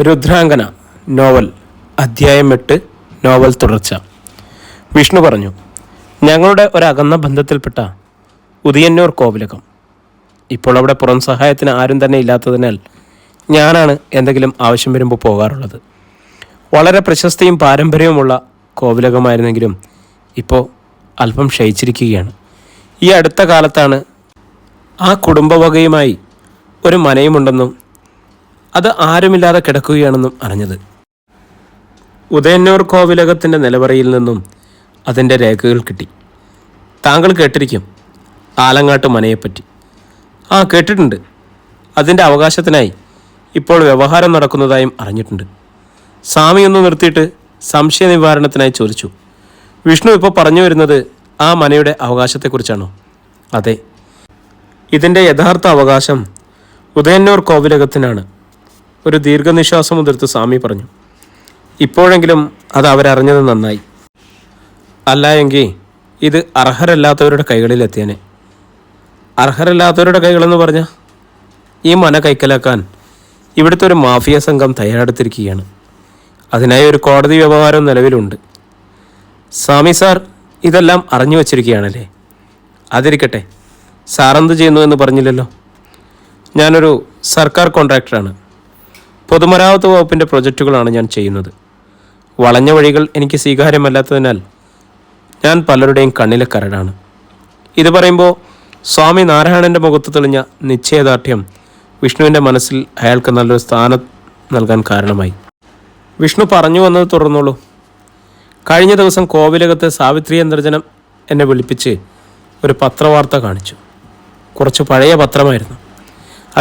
രുദ്രാംഗന novel അധ്യായം 8 novel തുടർച്ച. വിഷ്ണു പറഞ്ഞു, ഞങ്ങളുടെ ഒരകന്ന ബന്ധത്തിൽപ്പെട്ട ഉദിയന്നൂർ കോവിലകം. ഇപ്പോൾ അവിടെ പുറം സഹായത്തിന് ആരും തന്നെ ഇല്ലാത്തതിനാൽ ഞാനാണ് എന്തെങ്കിലും ആവശ്യം വരുമ്പോൾ പോകാറുള്ളത്. വളരെ പ്രശസ്തിയും പാരമ്പര്യവുമുള്ള കോവിലകമായിരുന്നെങ്കിലും ഇപ്പോൾ അല്പം ക്ഷയിച്ചിരിക്കുകയാണ്. ഈ അടുത്ത കാലത്താണ് ആ കുടുംബവകയുമായി ഒരു മനയുമുണ്ടെന്നും അത് ആരുമില്ലാതെ കിടക്കുകയാണെന്നും അറിഞ്ഞത്. ഉദയന്നൂർ കോവിലകത്തിൻ്റെ നിലവറയിൽ നിന്നും അതിൻ്റെ രേഖകൾ കിട്ടി. താങ്കൾ കേട്ടിരിക്കും ആലങ്ങാട്ട് മനയെപ്പറ്റി. കേട്ടിട്ടുണ്ട്. അതിൻ്റെ അവകാശത്തിനായി ഇപ്പോൾ വ്യവഹാരം നടക്കുന്നതായും അറിഞ്ഞിട്ടുണ്ട്. സ്വാമി ഒന്ന് നിർത്തിയിട്ട് സംശയ നിവാരണത്തിനായി ചോദിച്ചു. വിഷ്ണു ഇപ്പോൾ പറഞ്ഞു വരുന്നത് ആ മനയുടെ അവകാശത്തെക്കുറിച്ചാണോ? അതെ, ഇതിൻ്റെ യഥാർത്ഥ അവകാശം ഉദയന്നൂർ കോവിലകത്തിനാണ്. ഒരു ദീർഘനിശ്വാസം ഉതിർത്ത് സ്വാമി പറഞ്ഞു. ഇപ്പോഴെങ്കിലും അത് അവരറിഞ്ഞത് നന്നായി. അല്ല എങ്കിൽ ഇത് അർഹരല്ലാത്തവരുടെ കൈകളിലെത്തിയേനെ. അർഹരല്ലാത്തവരുടെ കൈകളെന്ന് പറഞ്ഞാൽ ഈ മന കൈക്കലാക്കാൻ ഇവിടുത്തെ ഒരു മാഫിയ സംഘം തയ്യാറെടുത്തിരിക്കുകയാണ്. അതിനായി ഒരു കോടതി വ്യവഹാരം നിലവിലുണ്ട്. സ്വാമി സാർ ഇതെല്ലാം അറിഞ്ഞു വച്ചിരിക്കുകയാണല്ലേ? അതിരിക്കട്ടെ, സാറെന്ത് ചെയ്യുന്നു എന്ന് പറഞ്ഞില്ലല്ലോ. ഞാനൊരു സർക്കാർ കോൺട്രാക്ടറാണ്. പൊതുമരാമത്ത് വകുപ്പിൻ്റെ പ്രൊജക്റ്റുകളാണ് ഞാൻ ചെയ്യുന്നത്. വളഞ്ഞ വഴികൾ എനിക്ക് സ്വീകാര്യമല്ലാത്തതിനാൽ ഞാൻ പലരുടെയും കണ്ണിലെ കരടാണ്. ഇത് പറയുമ്പോൾ സ്വാമി നാരായണൻ്റെ മുഖത്ത് തെളിഞ്ഞ നിശ്ചയദാർഢ്യം വിഷ്ണുവിൻ്റെ മനസ്സിൽ അയാൾക്ക് നല്ലൊരു സ്ഥാനം നൽകാൻ കാരണമായി. വിഷ്ണു പറഞ്ഞു വന്നത് തുടർന്നോളൂ. കഴിഞ്ഞ ദിവസം കോവിലകത്ത് സാവിത്രി അന്തർജനം എന്നെ വിളിപ്പിച്ച് ഒരു പത്രവാർത്ത കാണിച്ചു. കുറച്ച് പഴയ പത്രമായിരുന്നു.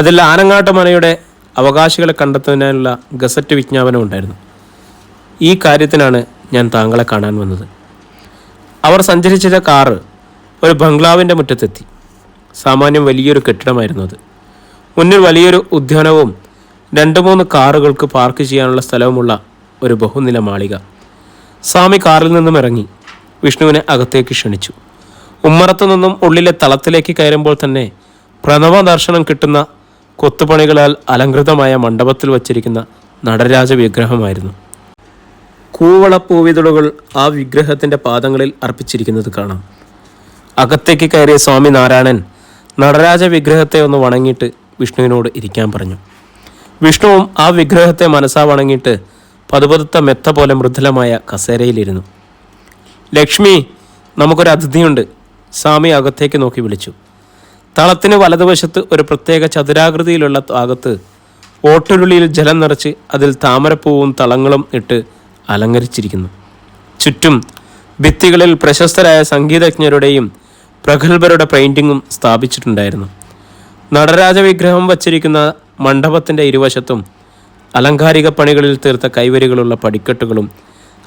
അതിൽ ആനങ്ങാട്ട് മനയുടെ അവകാശികളെ കണ്ടെത്തുന്നതിനുള്ള ഗസറ്റ് വിജ്ഞാപനം ഉണ്ടായിരുന്നു. ഈ കാര്യത്തിനാണ് ഞാൻ താങ്കളെ കാണാൻ വന്നത്. അവർ സഞ്ചരിച്ച കാറ് ഒരു ബംഗ്ലാവിൻ്റെ മുറ്റത്തെത്തി. സാമാന്യം വലിയൊരു കെട്ടിടമായിരുന്നു അത്. മുന്നിൽ വലിയൊരു ഉദ്യാനവും 2-3 കാറുകൾക്ക് പാർക്ക് ചെയ്യാനുള്ള സ്ഥലവുമുള്ള ഒരു ബഹുനില മാളിക. സ്വാമി കാറിൽ നിന്നും ഇറങ്ങി വിഷ്ണുവിനെ അകത്തേക്ക് ക്ഷണിച്ചു. ഉമ്മറത്തു നിന്നും ഉള്ളിലെ തളത്തിലേക്ക് കയറുമ്പോൾ തന്നെ പ്രണവ ദർശനം കിട്ടുന്ന കൊത്തുപണികളാൽ അലങ്കൃതമായ മണ്ഡപത്തിൽ വച്ചിരിക്കുന്ന നടരാജ വിഗ്രഹമായിരുന്നു. കൂവളപ്പൂവിതളുകൾ ആ വിഗ്രഹത്തിൻ്റെ പാദങ്ങളിൽ അർപ്പിച്ചിരിക്കുന്നത് കാണാം. അകത്തേക്ക് കയറിയ സ്വാമി നാരായണൻ നടരാജ വിഗ്രഹത്തെ ഒന്ന് വണങ്ങിയിട്ട് വിഷ്ണുവിനോട് ഇരിക്കാൻ പറഞ്ഞു. വിഷ്ണുവും ആ വിഗ്രഹത്തെ മനസ്സാ വണങ്ങിയിട്ട് പതുപതുത്ത മെത്ത പോലെ മൃദുലമായ കസേരയിലിരുന്നു. ലക്ഷ്മി, നമുക്കൊരു അതിഥിയുണ്ട്. സ്വാമി അകത്തേക്ക് നോക്കി വിളിച്ചു. തളത്തിന് വലതുവശത്ത് ഒരു പ്രത്യേക ചതുരാകൃതിയിലുള്ള ഭാഗത്ത് ഓട്ടുരുളിയിൽ ജലം നിറച്ച് അതിൽ താമരപ്പൂവും തളങ്ങളും ഇട്ട് അലങ്കരിച്ചിരിക്കുന്നു. ചുറ്റും ഭിത്തികളിൽ പ്രശസ്തരായ സംഗീതജ്ഞരുടെയും പ്രഗത്ഭരുടെ പെയിൻറ്റിങ്ങും സ്ഥാപിച്ചിട്ടുണ്ടായിരുന്നു. നടരാജ വിഗ്രഹം വച്ചിരിക്കുന്ന മണ്ഡപത്തിൻ്റെ ഇരുവശത്തും അലങ്കാരിക പണികളിൽ തീർത്ത കൈവരികളുള്ള പടിക്കെട്ടുകളും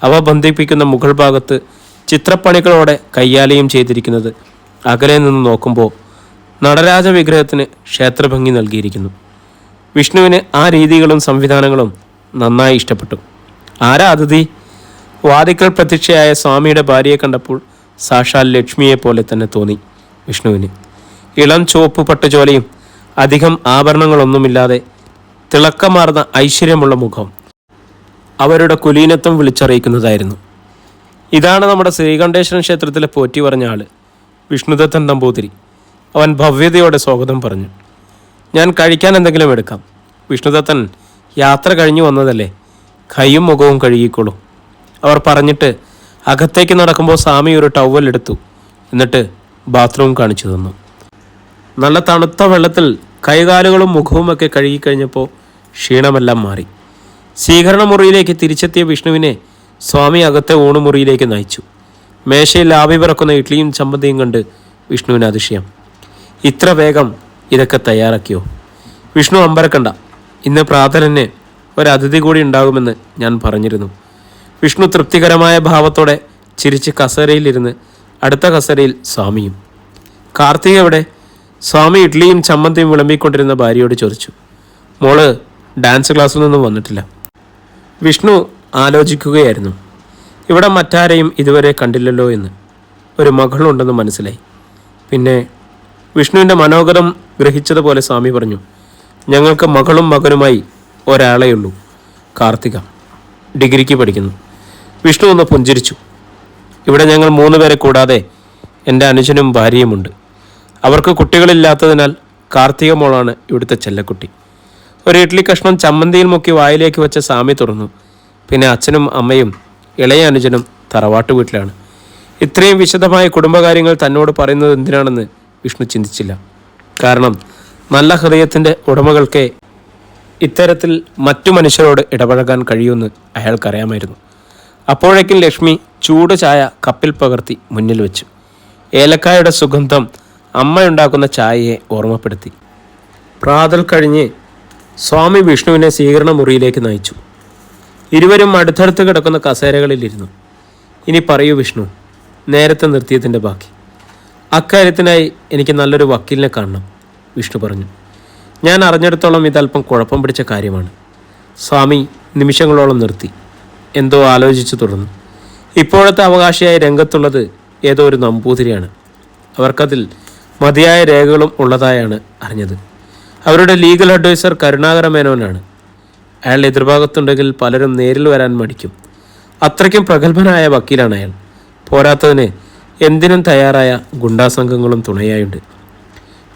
അവ ബന്ധിപ്പിക്കുന്ന മുകൾ ഭാഗത്ത് ചിത്രപ്പണികളോടെ കയ്യാലയും ചെയ്തിരിക്കുന്നത് അകലെ നിന്ന് നോക്കുമ്പോൾ നടരാജ വിഗ്രഹത്തിന് ക്ഷേത്രഭംഗി നൽകിയിരിക്കുന്നു. വിഷ്ണുവിന് ആ രീതികളും സംവിധാനങ്ങളും നന്നായി ഇഷ്ടപ്പെട്ടു. ആരാ അതിഥി? വാതിക്കൽ പ്രത്യക്ഷയായ സ്വാമിയുടെ ഭാര്യയെ കണ്ടപ്പോൾ സാക്ഷാൽ ലക്ഷ്മിയെ പോലെ തന്നെ തോന്നി വിഷ്ണുവിന്. ഇളം ചുവപ്പ് പട്ടുചോലയും അധികം ആഭരണങ്ങളൊന്നുമില്ലാതെ തിളക്കമാർന്ന ഐശ്വര്യമുള്ള മുഖം അവരുടെ കുലീനത്വം വിളിച്ചറിയിക്കുന്നതായിരുന്നു. ഇതാണ് നമ്മുടെ ശ്രീകണ്ഠേശ്വരൻ ക്ഷേത്രത്തിലെ പോറ്റി പറഞ്ഞ ആള്, വിഷ്ണുദത്തൻ നമ്പൂതിരി. അവൻ ഭവ്യതയോടെ സ്വാഗതം പറഞ്ഞു. ഞാൻ കഴിക്കാൻ എന്തെങ്കിലും എടുക്കാം. വിഷ്ണുദത്തൻ യാത്ര കഴിഞ്ഞു വന്നതല്ലേ, കൈയും മുഖവും കഴുകിക്കോളൂ. അവർ പറഞ്ഞിട്ട് അകത്തേക്ക് നടക്കുമ്പോൾ സ്വാമി ഒരു ടവൽ എടുത്തു. എന്നിട്ട് ബാത്റൂം കാണിച്ചു തന്നു. നല്ല തണുത്ത വെള്ളത്തിൽ കൈകാലുകളും മുഖവുമൊക്കെ കഴുകിക്കഴിഞ്ഞപ്പോൾ ക്ഷീണമെല്ലാം മാറി. സ്വീകരണ മുറിയിലേക്ക് തിരിച്ചെത്തിയ വിഷ്ണുവിനെ സ്വാമി അകത്തെ ഊണുമുറിയിലേക്ക് നയിച്ചു. മേശയിൽ ആവി പറക്കുന്ന ഇഡ്ലിയും ചമ്മന്തിയും കണ്ട് വിഷ്ണുവിന് അതിശയം. ഇത്ര വേഗം ഇതൊക്കെ തയ്യാറാക്കിയോ? വിഷ്ണു അമ്പരക്കണ്ട. ഇന്ന് പ്രാതലിന് ഒരതിഥി കൂടി ഉണ്ടാകുമെന്ന് ഞാൻ പറഞ്ഞിരുന്നു. വിഷ്ണു തൃപ്തികരമായ ഭാവത്തോടെ ചിരിച്ച് കസേരയിലിരുന്ന് അടുത്ത കസേരയിൽ സ്വാമിയും. കാർത്തിക എവിടെ? സ്വാമി ഇഡ്ലിയും ചമ്മന്തിയും വിളമ്പിക്കൊണ്ടിരുന്ന ഭാര്യയോട് ചോദിച്ചു. മോള് ഡാൻസ് ക്ലാസ്സിൽ നിന്നും വന്നിട്ടില്ല. വിഷ്ണു ആലോചിക്കുകയായിരുന്നു. ഇവിടെ മറ്റാരെയും ഇതുവരെ കണ്ടില്ലല്ലോ എന്ന്. ഒരു മകളുണ്ടെന്ന് മനസ്സിലായി. പിന്നെ വിഷ്ണുവിൻ്റെ മനോഗതം ഗ്രഹിച്ചതുപോലെ സ്വാമി പറഞ്ഞു, ഞങ്ങൾക്ക് മകളും മകനുമായി ഒരാളെയുള്ളൂ. കാർത്തിക, ഡിഗ്രിക്ക് പഠിക്കുന്നു. വിഷ്ണു ഒന്ന് പുഞ്ചിരിച്ചു. ഇവിടെ ഞങ്ങൾ 3 പേരെ കൂടാതെ എൻ്റെ അനുജനും ഭാര്യയുമുണ്ട്. അവർക്ക് കുട്ടികളില്ലാത്തതിനാൽ കാർത്തിക മോളാണ് ഇവിടുത്തെ ചെല്ലക്കുട്ടി. ഒരു ഇഡ്ലി കഷ്ണം ചമ്മന്തിയിൽ മുക്കി വായിലേക്ക് വെച്ച സാമി തുറന്നു. പിന്നെ അച്ഛനും അമ്മയും ഇളയ അനുജനും തറവാട്ട് വീട്ടിലാണ്. ഇത്രയും വിശദമായ കുടുംബകാര്യങ്ങൾ തന്നോട് പറയുന്നത് എന്തിനാണെന്ന് വിഷ്ണു ചിന്തിച്ചില്ല. കാരണം നല്ല ഹൃദയത്തിൻ്റെ ഉടമകൾക്ക് ഇത്തരത്തിൽ മറ്റു മനുഷ്യരോട് ഇടപഴകാൻ കഴിയുമെന്ന് അയാൾക്കറിയാമായിരുന്നു. അപ്പോഴേക്കും ലക്ഷ്മി ചൂട് ചായ കപ്പിൽ പകർത്തി മുന്നിൽ വെച്ചു. ഏലക്കായുടെ സുഗന്ധം അമ്മയുണ്ടാക്കുന്ന ചായയെ ഓർമ്മപ്പെടുത്തി. പ്രാതൽ കഴിഞ്ഞ് സ്വാമി വിഷ്ണുവിനെ സ്വീകരണ മുറിയിലേക്ക് നയിച്ചു. ഇരുവരും അടുത്തടുത്ത് കിടക്കുന്ന കസേരകളിലിരുന്നു. ഇനി പറയൂ വിഷ്ണു, നേരത്തെ നിർത്തിയതിൻ്റെ ബാക്കി. അക്കാര്യത്തിനായി എനിക്ക് നല്ലൊരു വക്കീലിനെ കാണണം, വിഷ്ണു പറഞ്ഞു. ഞാൻ അറിഞ്ഞിടത്തോളം ഇതല്പം കുഴപ്പം പിടിച്ച കാര്യമാണ്. സ്വാമി നിമിഷങ്ങളോളം നിർത്തി. എന്തോ ആലോചിച്ചു തുടർന്നു. ഇപ്പോഴത്തെ അവകാശിയായി രംഗത്തുള്ളത് ഏതോ ഒരു നമ്പൂതിരിയാണ്. അവർക്കതിൽ മതിയായ രേഖകളും ഉള്ളതായാണ് അറിഞ്ഞത്. അവരുടെ ലീഗൽ അഡ്വൈസർ കരുണാകര മേനോനാണ്. അയാൾ എതിർഭാഗത്തുണ്ടെങ്കിൽ പലരും നേരിൽ വരാൻ മടിക്കും. അത്രയ്ക്കും പ്രഗത്ഭനായ വക്കീലാണ് അയാൾ. പോരാത്തതിന് എന്തിനും തയ്യാറായ ഗുണ്ടാസംഘങ്ങളും തുണയായുണ്ട്.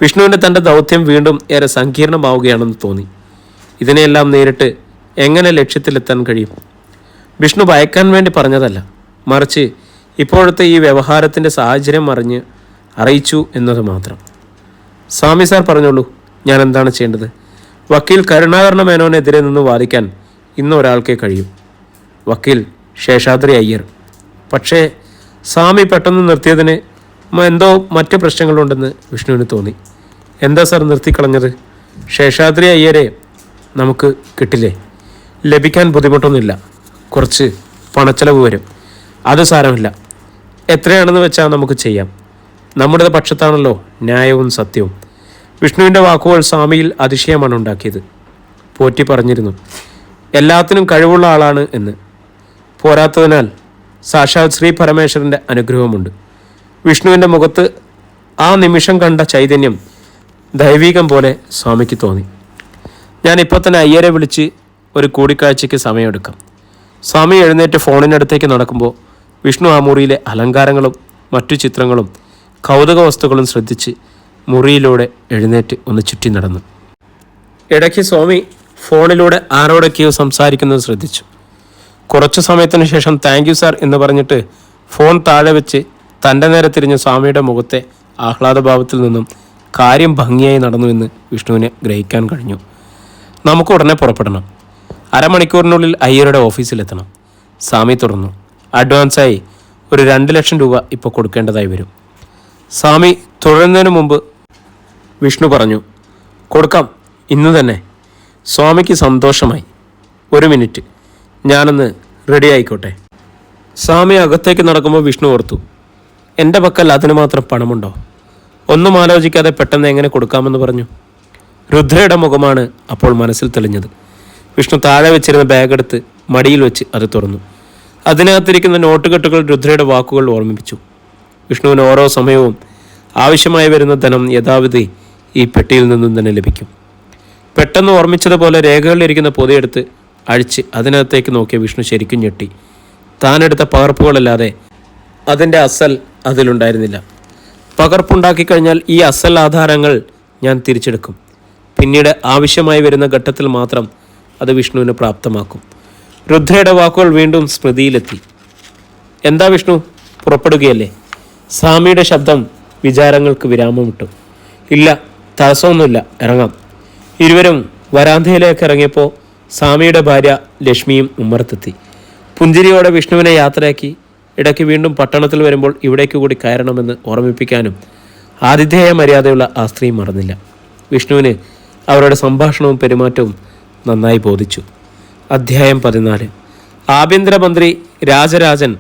വിഷ്ണുവിന് തൻ്റെ ദൗത്യം വീണ്ടും ഏറെ സങ്കീർണമാവുകയാണെന്ന് തോന്നി. ഇതിനെല്ലാം നേരിട്ട് എങ്ങനെ ലക്ഷ്യത്തിലെത്താൻ കഴിയും? വിഷ്ണു ഭയക്കാൻ വേണ്ടി പറഞ്ഞതല്ല, മറിച്ച് ഇപ്പോഴത്തെ ഈ വ്യവഹാരത്തിൻ്റെ സാഹചര്യം അറിയിച്ചു എന്നത് മാത്രം. സ്വാമി സാർ പറഞ്ഞോളൂ, ഞാൻ എന്താണ് ചെയ്യേണ്ടത്? വക്കീൽ കരുണാകരണ മേനോനെതിരെ നിന്ന് വാദിക്കാൻ ഇന്ന് ഒരാൾക്കേ കഴിയൂ, വക്കീൽ ശേഷാദ്രി അയ്യർ. പക്ഷേ സ്വാമി പെട്ടെന്ന് നിർത്തിയതിന് എന്തോ മറ്റ് പ്രശ്നങ്ങളുണ്ടെന്ന് വിഷ്ണുവിന് തോന്നി. എന്താ സാർ നിർത്തിക്കളഞ്ഞത്? ശേഷാദ്രി അയ്യരെ നമുക്ക് കിട്ടില്ലേ? ലഭിക്കാൻ ബുദ്ധിമുട്ടൊന്നുമില്ല, കുറച്ച് പണച്ചെലവ് വരും. അത് സാരമില്ല, എത്രയാണെന്ന് വെച്ചാൽ നമുക്ക് ചെയ്യാം. നമ്മുടെ പക്ഷത്താണല്ലോ ന്യായവും സത്യവും. വിഷ്ണുവിൻ്റെ വാക്കുകൾ സ്വാമിയിൽ അതിശയമാണ് ഉണ്ടാക്കിയത്. പോറ്റി പറഞ്ഞിരുന്നു എല്ലാത്തിനും കഴിവുള്ള ആളാണ് എന്ന്. പോരാത്തതിനാൽ സാക്ഷാത് ശ്രീ പരമേശ്വരൻ്റെ അനുഗ്രഹമുണ്ട്. വിഷ്ണുവിൻ്റെ മുഖത്ത് ആ നിമിഷം കണ്ട ചൈതന്യം ദൈവികം പോലെ സ്വാമിക്ക് തോന്നി. ഞാൻ ഇപ്പോൾ തന്നെ അയ്യരെ വിളിച്ച് ഒരു കൂടിക്കാഴ്ചയ്ക്ക് സമയമെടുക്കാം. സ്വാമി എഴുന്നേറ്റ് ഫോണിനടുത്തേക്ക് നടക്കുമ്പോൾ വിഷ്ണു ആ മുറിയിലെ അലങ്കാരങ്ങളും മറ്റു ചിത്രങ്ങളും കൗതുക വസ്തുക്കളും ശ്രദ്ധിച്ച് മുറിയിലൂടെ എഴുന്നേറ്റ് ഒന്ന് ചുറ്റി നടന്നു. ഇടയ്ക്ക് സ്വാമി ഫോണിലൂടെ ആരോടൊക്കെയോ സംസാരിക്കുന്നത് ശ്രദ്ധിച്ചു. കുറച്ചു സമയത്തിന് ശേഷം താങ്ക് യു സാർ എന്ന് പറഞ്ഞിട്ട് ഫോൺ താഴെ വെച്ച് തൻ്റെ നേരെ തിരിഞ്ഞ സ്വാമിയുടെ മുഖത്തെ ആഹ്ലാദഭാവത്തിൽ നിന്നും കാര്യം ഭംഗിയായി നടന്നുവെന്ന് വിഷ്ണുവിനെ ഗ്രഹിക്കാൻ കഴിഞ്ഞു. നമുക്ക് ഉടനെ പുറപ്പെടണം. അരമണിക്കൂറിനുള്ളിൽ അയ്യരുടെ ഓഫീസിലെത്തണം. സ്വാമി തുറന്നു. അഡ്വാൻസായി ഒരു 2 ലക്ഷം രൂപ ഇപ്പോൾ കൊടുക്കേണ്ടതായി വരും. സ്വാമി തുടരുന്നതിന് മുമ്പ് വിഷ്ണു പറഞ്ഞു, കൊടുക്കാം, ഇന്ന് തന്നെ. സ്വാമിക്ക് സന്തോഷമായി. 1 മിനിറ്റ്, ഞാനൊന്ന് റെഡി ആയിക്കോട്ടെ. സ്വാമി അകത്തേക്ക് നടക്കുമ്പോൾ വിഷ്ണു ഓർത്തു, എൻ്റെ പക്കൽ അതിന് മാത്രം പണമുണ്ടോ? ഒന്നും ആലോചിക്കാതെ പെട്ടെന്ന് എങ്ങനെ കൊടുക്കാമെന്ന് പറഞ്ഞു. രുദ്രയുടെ മുഖമാണ് അപ്പോൾ മനസ്സിൽ തെളിഞ്ഞത്. വിഷ്ണു താഴെ വെച്ചിരുന്ന ബാഗ് എടുത്ത് മടിയിൽ വെച്ച് അത് തുറന്നു. അതിനകത്തിരിക്കുന്ന നോട്ടുകെട്ടുകൾ രുദ്രയുടെ വാക്കുകൾ ഓർമ്മിപ്പിച്ചു. വിഷ്ണുവിന് ഓരോ സമയവും ആവശ്യമായി വരുന്ന ധനം യഥാവിധി ഈ പെട്ടിയിൽ നിന്നും തന്നെ ലഭിക്കും. പെട്ടെന്ന് ഓർമ്മിച്ചതുപോലെ രേഖകളിലിരിക്കുന്ന പൊതിയെടുത്ത് അഴിച്ച് അതിനകത്തേക്ക് നോക്കിയ വിഷ്ണു ശരിക്കും ഞെട്ടി. താനെടുത്ത പകർപ്പുകളല്ലാതെ അതിൻ്റെ അസൽ അതിലുണ്ടായിരുന്നില്ല. പകർപ്പുണ്ടാക്കി കഴിഞ്ഞാൽ ഈ അസൽ ആധാരങ്ങൾ ഞാൻ തിരിച്ചെടുക്കും. പിന്നീട് ആവശ്യമായി വരുന്ന ഘട്ടത്തിൽ മാത്രം അത് വിഷ്ണുവിന് പ്രാപ്തമാക്കും. രുദ്രയുടെ വാക്കുകൾ വീണ്ടും സ്മൃതിയിലെത്തി. എന്താ വിഷ്ണു, പുറപ്പെടുകയല്ലേ? സ്വാമിയുടെ ശബ്ദം വിചാരങ്ങൾക്ക് വിരാമമിട്ടു. ഇല്ല, തടസ്സമൊന്നുമില്ല, ഇറങ്ങാം. ഇരുവരും വരാന്തയിലേക്ക് ഇറങ്ങിയപ്പോൾ സ്വാമിയുടെ ഭാര്യ ലക്ഷ്മിയും ഉമ്മറത്തെത്തി. പുഞ്ചിരിയോടെ വിഷ്ണുവിനെ യാത്രയാക്കി. ഇടയ്ക്ക് വീണ്ടും പട്ടണത്തിൽ വരുമ്പോൾ ഇവിടേക്ക് കൂടി കയറണമെന്ന് ഓർമ്മിപ്പിക്കാനും ആതിഥേയ മര്യാദയുള്ള ആ സ്ത്രീ മറന്നില്ല. വിഷ്ണുവിന് അവരുടെ സംഭാഷണവും പെരുമാറ്റവും നന്നായി ബോധിച്ചു. അധ്യായം 14. ആഭ്യന്തരമന്ത്രി രാജരാജൻ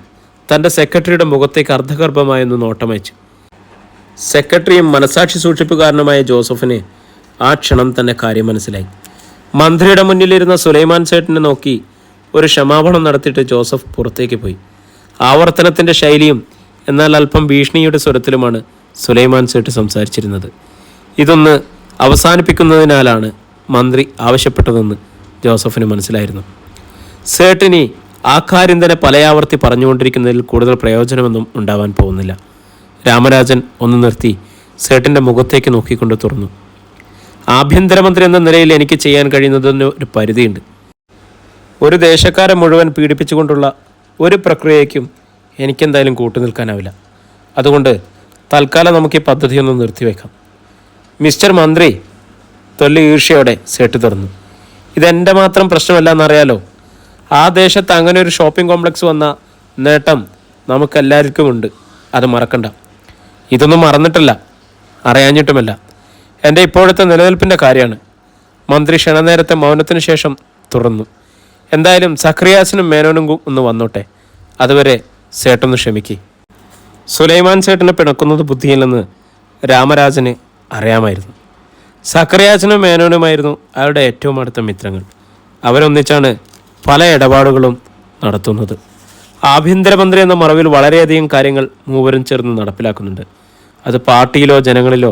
തൻ്റെ സെക്രട്ടറിയുടെ മുഖത്തേക്ക് അർദ്ധഗർഭമായൊന്ന് നോട്ടമയച്ചു. സെക്രട്ടറിയും മനസാക്ഷി സൂക്ഷിപ്പുകാരനുമായ ജോസഫിന് ആ ക്ഷണം തന്നെ കാര്യം മനസ്സിലായി. മന്ത്രിയുടെ മുന്നിലിരുന്ന സുലൈമാൻ സേട്ടിനെ നോക്കി ഒരു ക്ഷമാപണം നടത്തിയിട്ട് ജോസഫ് പുറത്തേക്ക് പോയി. ആവർത്തനത്തിൻ്റെ ശൈലിയും എന്നാൽ അല്പം ഭീഷണിയുടെ സ്വരത്തിലുമാണ് സുലൈമാൻ സേട്ട് സംസാരിച്ചിരുന്നത്. ഇതൊന്ന് അവസാനിപ്പിക്കുന്നതിനാലാണ് മന്ത്രി ആവശ്യപ്പെട്ടതെന്ന് ജോസഫിന് മനസ്സിലായിരുന്നു. സേട്ടിനി ആ കാര്യം തന്നെ പലയാവർത്തി പറഞ്ഞുകൊണ്ടിരിക്കുന്നതിൽ കൂടുതൽ പ്രയോജനമൊന്നും ഉണ്ടാവാൻ പോകുന്നില്ല. രാമരാജൻ ഒന്ന് നിർത്തി സേട്ടിൻ്റെ മുഖത്തേക്ക് നോക്കിക്കൊണ്ട് തുറന്നു. ആഭ്യന്തരമന്ത്രി എന്ന നിലയിൽ എനിക്ക് ചെയ്യാൻ കഴിയുന്നതിന് ഒരു പരിധിയുണ്ട്. ഒരു ദേശക്കാരെ മുഴുവൻ പീഡിപ്പിച്ചുകൊണ്ടുള്ള ഒരു പ്രക്രിയയ്ക്കും എനിക്കെന്തായാലും കൂട്ടുനിൽക്കാനാവില്ല. അതുകൊണ്ട് തൽക്കാലം നമുക്ക് ഈ പദ്ധതിയൊന്ന് നിർത്തിവെക്കാം. മിസ്റ്റർ മന്ത്രി, തൊല്ലി ഈർഷ്യയോടെ സേട്ട് തുറന്നു. ഇതെൻ്റെ മാത്രം പ്രശ്നമല്ല എന്നറിയാലോ. ആ ദേശത്ത് അങ്ങനെ ഒരു ഷോപ്പിംഗ് കോംപ്ലക്സ് വന്ന നേട്ടം നമുക്കെല്ലാവർക്കും ഉണ്ട്. അത് മറക്കണ്ട. ഇതൊന്നും മറന്നിട്ടില്ല, അറിയാഞ്ഞിട്ടുമല്ല. എൻ്റെ ഇപ്പോഴത്തെ നിലനിൽപ്പിൻ്റെ കാര്യമാണ്. മന്ത്രി ക്ഷണനേരത്തെ മൗനത്തിന് ശേഷം തുറന്നു. എന്തായാലും സക്രിയാസിനും മേനോനും ഒന്ന് വന്നോട്ടെ. അതുവരെ സേട്ടൊന്ന് ക്ഷമിക്കി. സുലൈമാൻ സേട്ടനെ പിണക്കുന്നത് ബുദ്ധിയില്ലെന്ന് രാമരാജന് അറിയാമായിരുന്നു. സക്രിയാസിനും മേനോനുമായിരുന്നു അയാളുടെ ഏറ്റവും അടുത്ത മിത്രങ്ങൾ. അവരൊന്നിച്ചാണ് പല ഇടപാടുകളും നടത്തുന്നത്. ആഭ്യന്തരമന്ത്രി എന്ന മറവിൽ വളരെയധികം കാര്യങ്ങൾ മൂവരും ചേർന്ന് നടപ്പിലാക്കുന്നുണ്ട്. അത് പാർട്ടിയിലോ ജനങ്ങളിലോ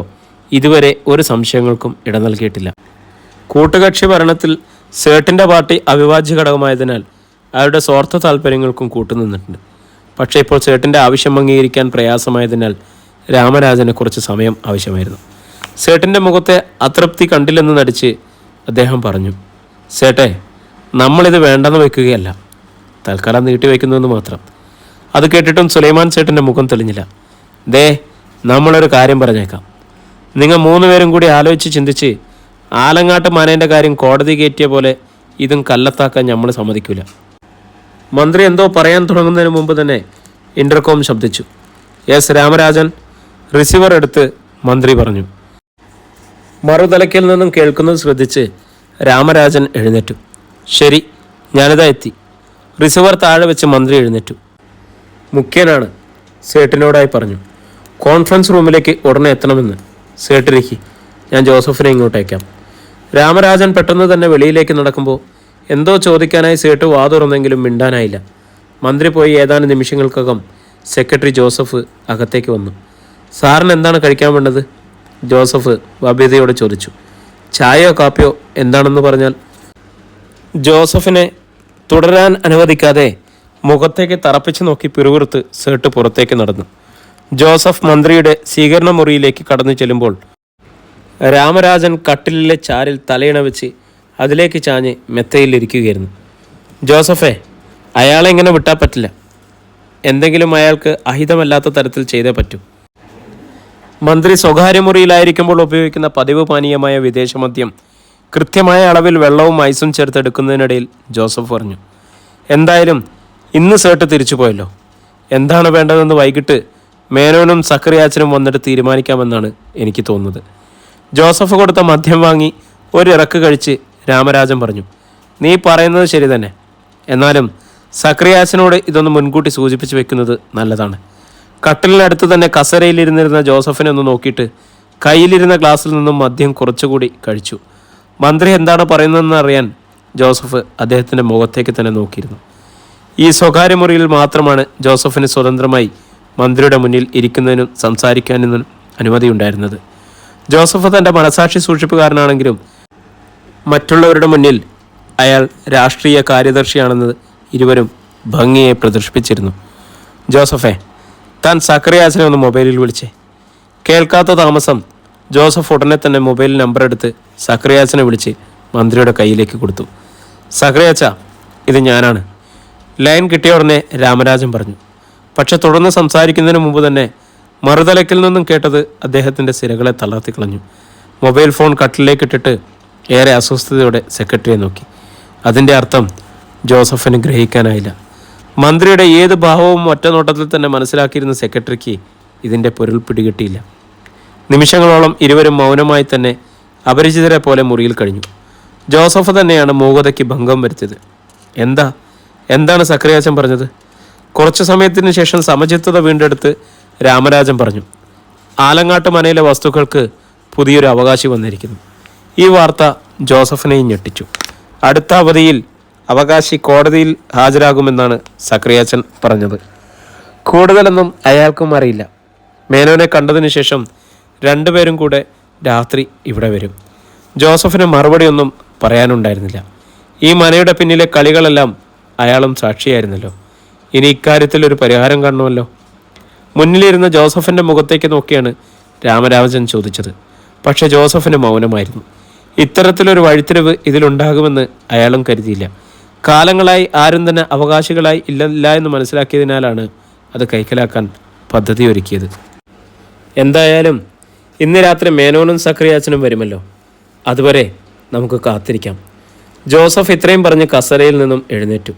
ഇതുവരെ ഒരു സംശയങ്ങൾക്കും ഇട നൽകിയിട്ടില്ല. കൂട്ടുകക്ഷി ഭരണത്തിൽ സേട്ടിൻ്റെ പാർട്ടി അവിഭാജ്യ ഘടകമായതിനാൽ അയാളുടെ സ്വാർത്ഥ താല്പര്യങ്ങൾക്കും കൂട്ടുനിന്നിട്ടുണ്ട്. പക്ഷേ ഇപ്പോൾ സേട്ടിൻ്റെ ആവശ്യം അംഗീകരിക്കാൻ പ്രയാസമായതിനാൽ രാമരാജന് കുറച്ച് സമയം ആവശ്യമായിരുന്നു. സേട്ടിൻ്റെ മുഖത്തെ അതൃപ്തി കണ്ടില്ലെന്ന് നടിച്ച് അദ്ദേഹം പറഞ്ഞു, സേട്ടെ, നമ്മളിത് വേണ്ടെന്ന് വയ്ക്കുകയല്ല, തൽക്കാലം നീട്ടിവെക്കുന്നുവെന്ന് മാത്രം. അത് കേട്ടിട്ടും സുലൈമാൻ സേട്ടിൻ്റെ മുഖം തെളിഞ്ഞില്ല. ദേ, നമ്മളൊരു കാര്യം പറഞ്ഞേക്കാം. നിങ്ങൾ 3 പേരും കൂടി ആലോചിച്ച് ചിന്തിച്ച് ആലങ്ങാട്ട് മനേൻ്റെ കാര്യം കോടതി കയറ്റിയ പോലെ ഇതും കല്ലത്താക്കാൻ നമ്മൾ സമ്മതിക്കില്ല. മന്ത്രി എന്തോ പറയാൻ തുടങ്ങുന്നതിന് മുമ്പ് തന്നെ ഇൻ്റർകോം ശബ്ദിച്ചു. യെസ് രാമരാജൻ. റിസീവർ എടുത്ത് മന്ത്രി പറഞ്ഞു. മറുതലയ്ക്കിൽ നിന്നും കേൾക്കുന്നത് ശ്രദ്ധിച്ച് രാമരാജൻ എഴുന്നേറ്റു. ശരി, ഞാനിതാ എത്തി. റിസീവർ താഴെ വെച്ച് മന്ത്രി എഴുന്നേറ്റു. മുഖ്യനാണ്, സേട്ടിനോടായി പറഞ്ഞു. കോൺഫറൻസ് റൂമിലേക്ക് ഉടനെ എത്തണമെന്ന്. സേട്ടിരിക്കി, ഞാൻ ജോസഫിനെ ഇങ്ങോട്ടേക്കാം. രാമരാജൻ പെട്ടെന്ന് തന്നെ വെളിയിലേക്ക് നടക്കുമ്പോൾ എന്തോ ചോദിക്കാനായി സേട്ട് വാതുറന്നെങ്കിലും മിണ്ടാനായില്ല. മന്ത്രി പോയി ഏതാനും നിമിഷങ്ങൾക്കകം സെക്രട്ടറി ജോസഫ് അകത്തേക്ക് വന്നു. സാറിന് എന്താണ് കഴിക്കാൻ വേണ്ടത്? ജോസഫ് ഭവ്യതയോട് ചോദിച്ചു. ചായയോ കാപ്പിയോ എന്താണെന്ന് പറഞ്ഞാൽ? ജോസഫിനെ തുടരാൻ അനുവദിക്കാതെ മുഖത്തേക്ക് തറപ്പിച്ച് നോക്കി പിറുപിറുത്ത് സേട്ട് പുറത്തേക്ക് നടന്നു. ജോസഫ് മന്ത്രിയുടെ സ്വീകരണ മുറിയിലേക്ക് കടന്നു ചെല്ലുമ്പോൾ രാമരാജൻ കട്ടിലിലെ ചാരിൽ തലയിണ വെച്ച് അതിലേക്ക് ചാഞ്ഞ് മെത്തയിലിരിക്കുകയായിരുന്നു. ജോസഫേ, അയാളെ ഇങ്ങനെ വിട്ടാൽ പറ്റില്ല. എന്തെങ്കിലും അയാൾക്ക് അഹിതമല്ലാത്ത തരത്തിൽ ചെയ്തേ പറ്റൂ. മന്ത്രി സ്വകാര്യ മുറിയിലായിരിക്കുമ്പോൾ ഉപയോഗിക്കുന്ന പതിവ് പാനീയമായ വിദേശമദ്യം കൃത്യമായ അളവിൽ വെള്ളവും ഐസും ചേർത്തെടുക്കുന്നതിനിടയിൽ ജോസഫ് പറഞ്ഞു. എന്തായാലും ഇന്ന് സേട്ട് തിരിച്ചു പോയല്ലോ. എന്താണ് വേണ്ടതെന്ന് വൈകിട്ട് മേനോനും സക്രിയാച്ചനും വന്നിട്ട് തീരുമാനിക്കാമെന്നാണ് എനിക്ക് തോന്നുന്നത്. ജോസഫ് കൊടുത്ത മദ്യം വാങ്ങി ഒരിറക്ക് കഴിച്ച് രാമരാജൻ പറഞ്ഞു. നീ പറയുന്നത് ശരി തന്നെ. എന്നാലും സക്രിയാച്ചനോട് ഇതൊന്ന് മുൻകൂട്ടി സൂചിപ്പിച്ച് വെക്കുന്നത് നല്ലതാണ്. കട്ടിലിനടുത്ത് തന്നെ കസരയിലിരുന്നിരുന്ന ജോസഫിനെ ഒന്ന് നോക്കിയിട്ട് കയ്യിലിരുന്ന ഗ്ലാസ്സിൽ നിന്നും മദ്യം കുറച്ചുകൂടി കഴിച്ചു. മന്ത്രി എന്താണ് പറയുന്നതെന്ന് അറിയാൻ ജോസഫ് അദ്ദേഹത്തിൻ്റെ മുഖത്തേക്ക് തന്നെ നോക്കിയിരുന്നു. ഈ സ്വകാര്യ മുറിയിൽ മാത്രമാണ് ജോസഫിന് സ്വതന്ത്രമായി മന്ത്രിയുടെ മുന്നിൽ ഇരിക്കുന്നതിനും സംസാരിക്കാനും അനുമതിയുണ്ടായിരുന്നത്. ജോസഫ് തൻ്റെ മനസാക്ഷി സൂക്ഷിപ്പുകാരനാണെങ്കിലും മറ്റുള്ളവരുടെ മുന്നിൽ അയാൾ രാഷ്ട്രീയ കാര്യദർശിയാണെന്ന് ഇരുവരും ഭംഗിയെ പ്രദർശിപ്പിച്ചിരുന്നു. ജോസഫേ, താൻ സക്രിയാസിനെ ഒന്ന് മൊബൈലിൽ വിളിച്ചേ. കേൾക്കാത്ത താമസം ജോസഫ് ഉടനെ തന്നെ മൊബൈൽ നമ്പർ എടുത്ത് സക്രിയാസിനെ വിളിച്ച് മന്ത്രിയുടെ കയ്യിലേക്ക് കൊടുത്തു. സക്രിയാച്ച, ഇത് ഞാനാണ്. ലൈൻ കിട്ടിയ ഉടനെ രാമരാജൻ പറഞ്ഞു. പക്ഷെ തുടർന്ന് സംസാരിക്കുന്നതിന് മുമ്പ് തന്നെ മറുതലക്കിൽ നിന്നും കേട്ടത് അദ്ദേഹത്തിൻ്റെ സിരകളെ തളർത്തിക്കളഞ്ഞു. മൊബൈൽ ഫോൺ കട്ടിലേക്കിട്ടിട്ട് ഏറെ അസ്വസ്ഥതയോടെ സെക്രട്ടറിയെ നോക്കി. അതിൻ്റെ അർത്ഥം ജോസഫിന് ഗ്രഹിക്കാനായില്ല. മന്ത്രിയുടെ ഏത് ഭാവവും ഒറ്റ നോട്ടത്തിൽ തന്നെ മനസ്സിലാക്കിയിരുന്ന സെക്രട്ടറിക്ക് ഇതിൻ്റെ പൊരുൾ പിടികിട്ടിയില്ല. നിമിഷങ്ങളോളം ഇരുവരും മൗനമായി തന്നെ അപരിചിതരെ പോലെ മുറിയിൽ കഴിഞ്ഞു. ജോസഫ് തന്നെയാണ് മൂകതയ്ക്ക് ഭംഗം വരുത്തിയത്. എന്താണ് സക്രിയാച്ചൻ പറഞ്ഞത്? കുറച്ചു സമയത്തിന് ശേഷം സമചിത്തത വീണ്ടെടുത്ത് രാമരാജൻ പറഞ്ഞു. ആലങ്ങാട്ട് മനയിലെ വസ്തുക്കൾക്ക് പുതിയൊരു അവകാശി വന്നിരിക്കുന്നു. ഈ വാർത്ത ജോസഫിനെയും ഞെട്ടിച്ചു. അടുത്ത അവധിയിൽ അവകാശി കോടതിയിൽ ഹാജരാകുമെന്നാണ് സക്രിയാച്ചൻ പറഞ്ഞത്. കൂടുതലൊന്നും അയാൾക്കും അറിയില്ല. മേനോനെ കണ്ടതിന് ശേഷം രണ്ടുപേരും കൂടെ രാത്രി ഇവിടെ വരും. ജോസഫിന് മറുപടിയൊന്നും പറയാനുണ്ടായിരുന്നില്ല. ഈ മനയുടെ പിന്നിലെ കളികളെല്ലാം അയാളും സാക്ഷിയായിരുന്നല്ലോ. ഇനി ഇക്കാര്യത്തിൽ ഒരു പരിഹാരം കാണണമല്ലോ. മുന്നിലിരുന്ന ജോസഫിൻ്റെ മുഖത്തേക്ക് നോക്കിയാണ് രാമരാജൻ ചോദിച്ചത്. പക്ഷെ ജോസഫിന് മൗനമായിരുന്നു. ഇത്തരത്തിലൊരു വഴിത്തിരിവ് ഇതിലുണ്ടാകുമെന്ന് അയാളും കരുതിയില്ല. കാലങ്ങളായി ആരും തന്നെ അവകാശികളായി ഇല്ല എന്ന് മനസ്സിലാക്കിയതിനാലാണ് അത് കൈക്കലാക്കാൻ പദ്ധതി ഒരുക്കിയത്. എന്തായാലും ഇന്ന് രാത്രി മേനോനും സക്രിയാച്ചനും വരുമല്ലോ. അതുവരെ നമുക്ക് കാത്തിരിക്കാം. ജോസഫ് ഇത്രയും പറഞ്ഞ് കസരയിൽ നിന്നും എഴുന്നേറ്റു.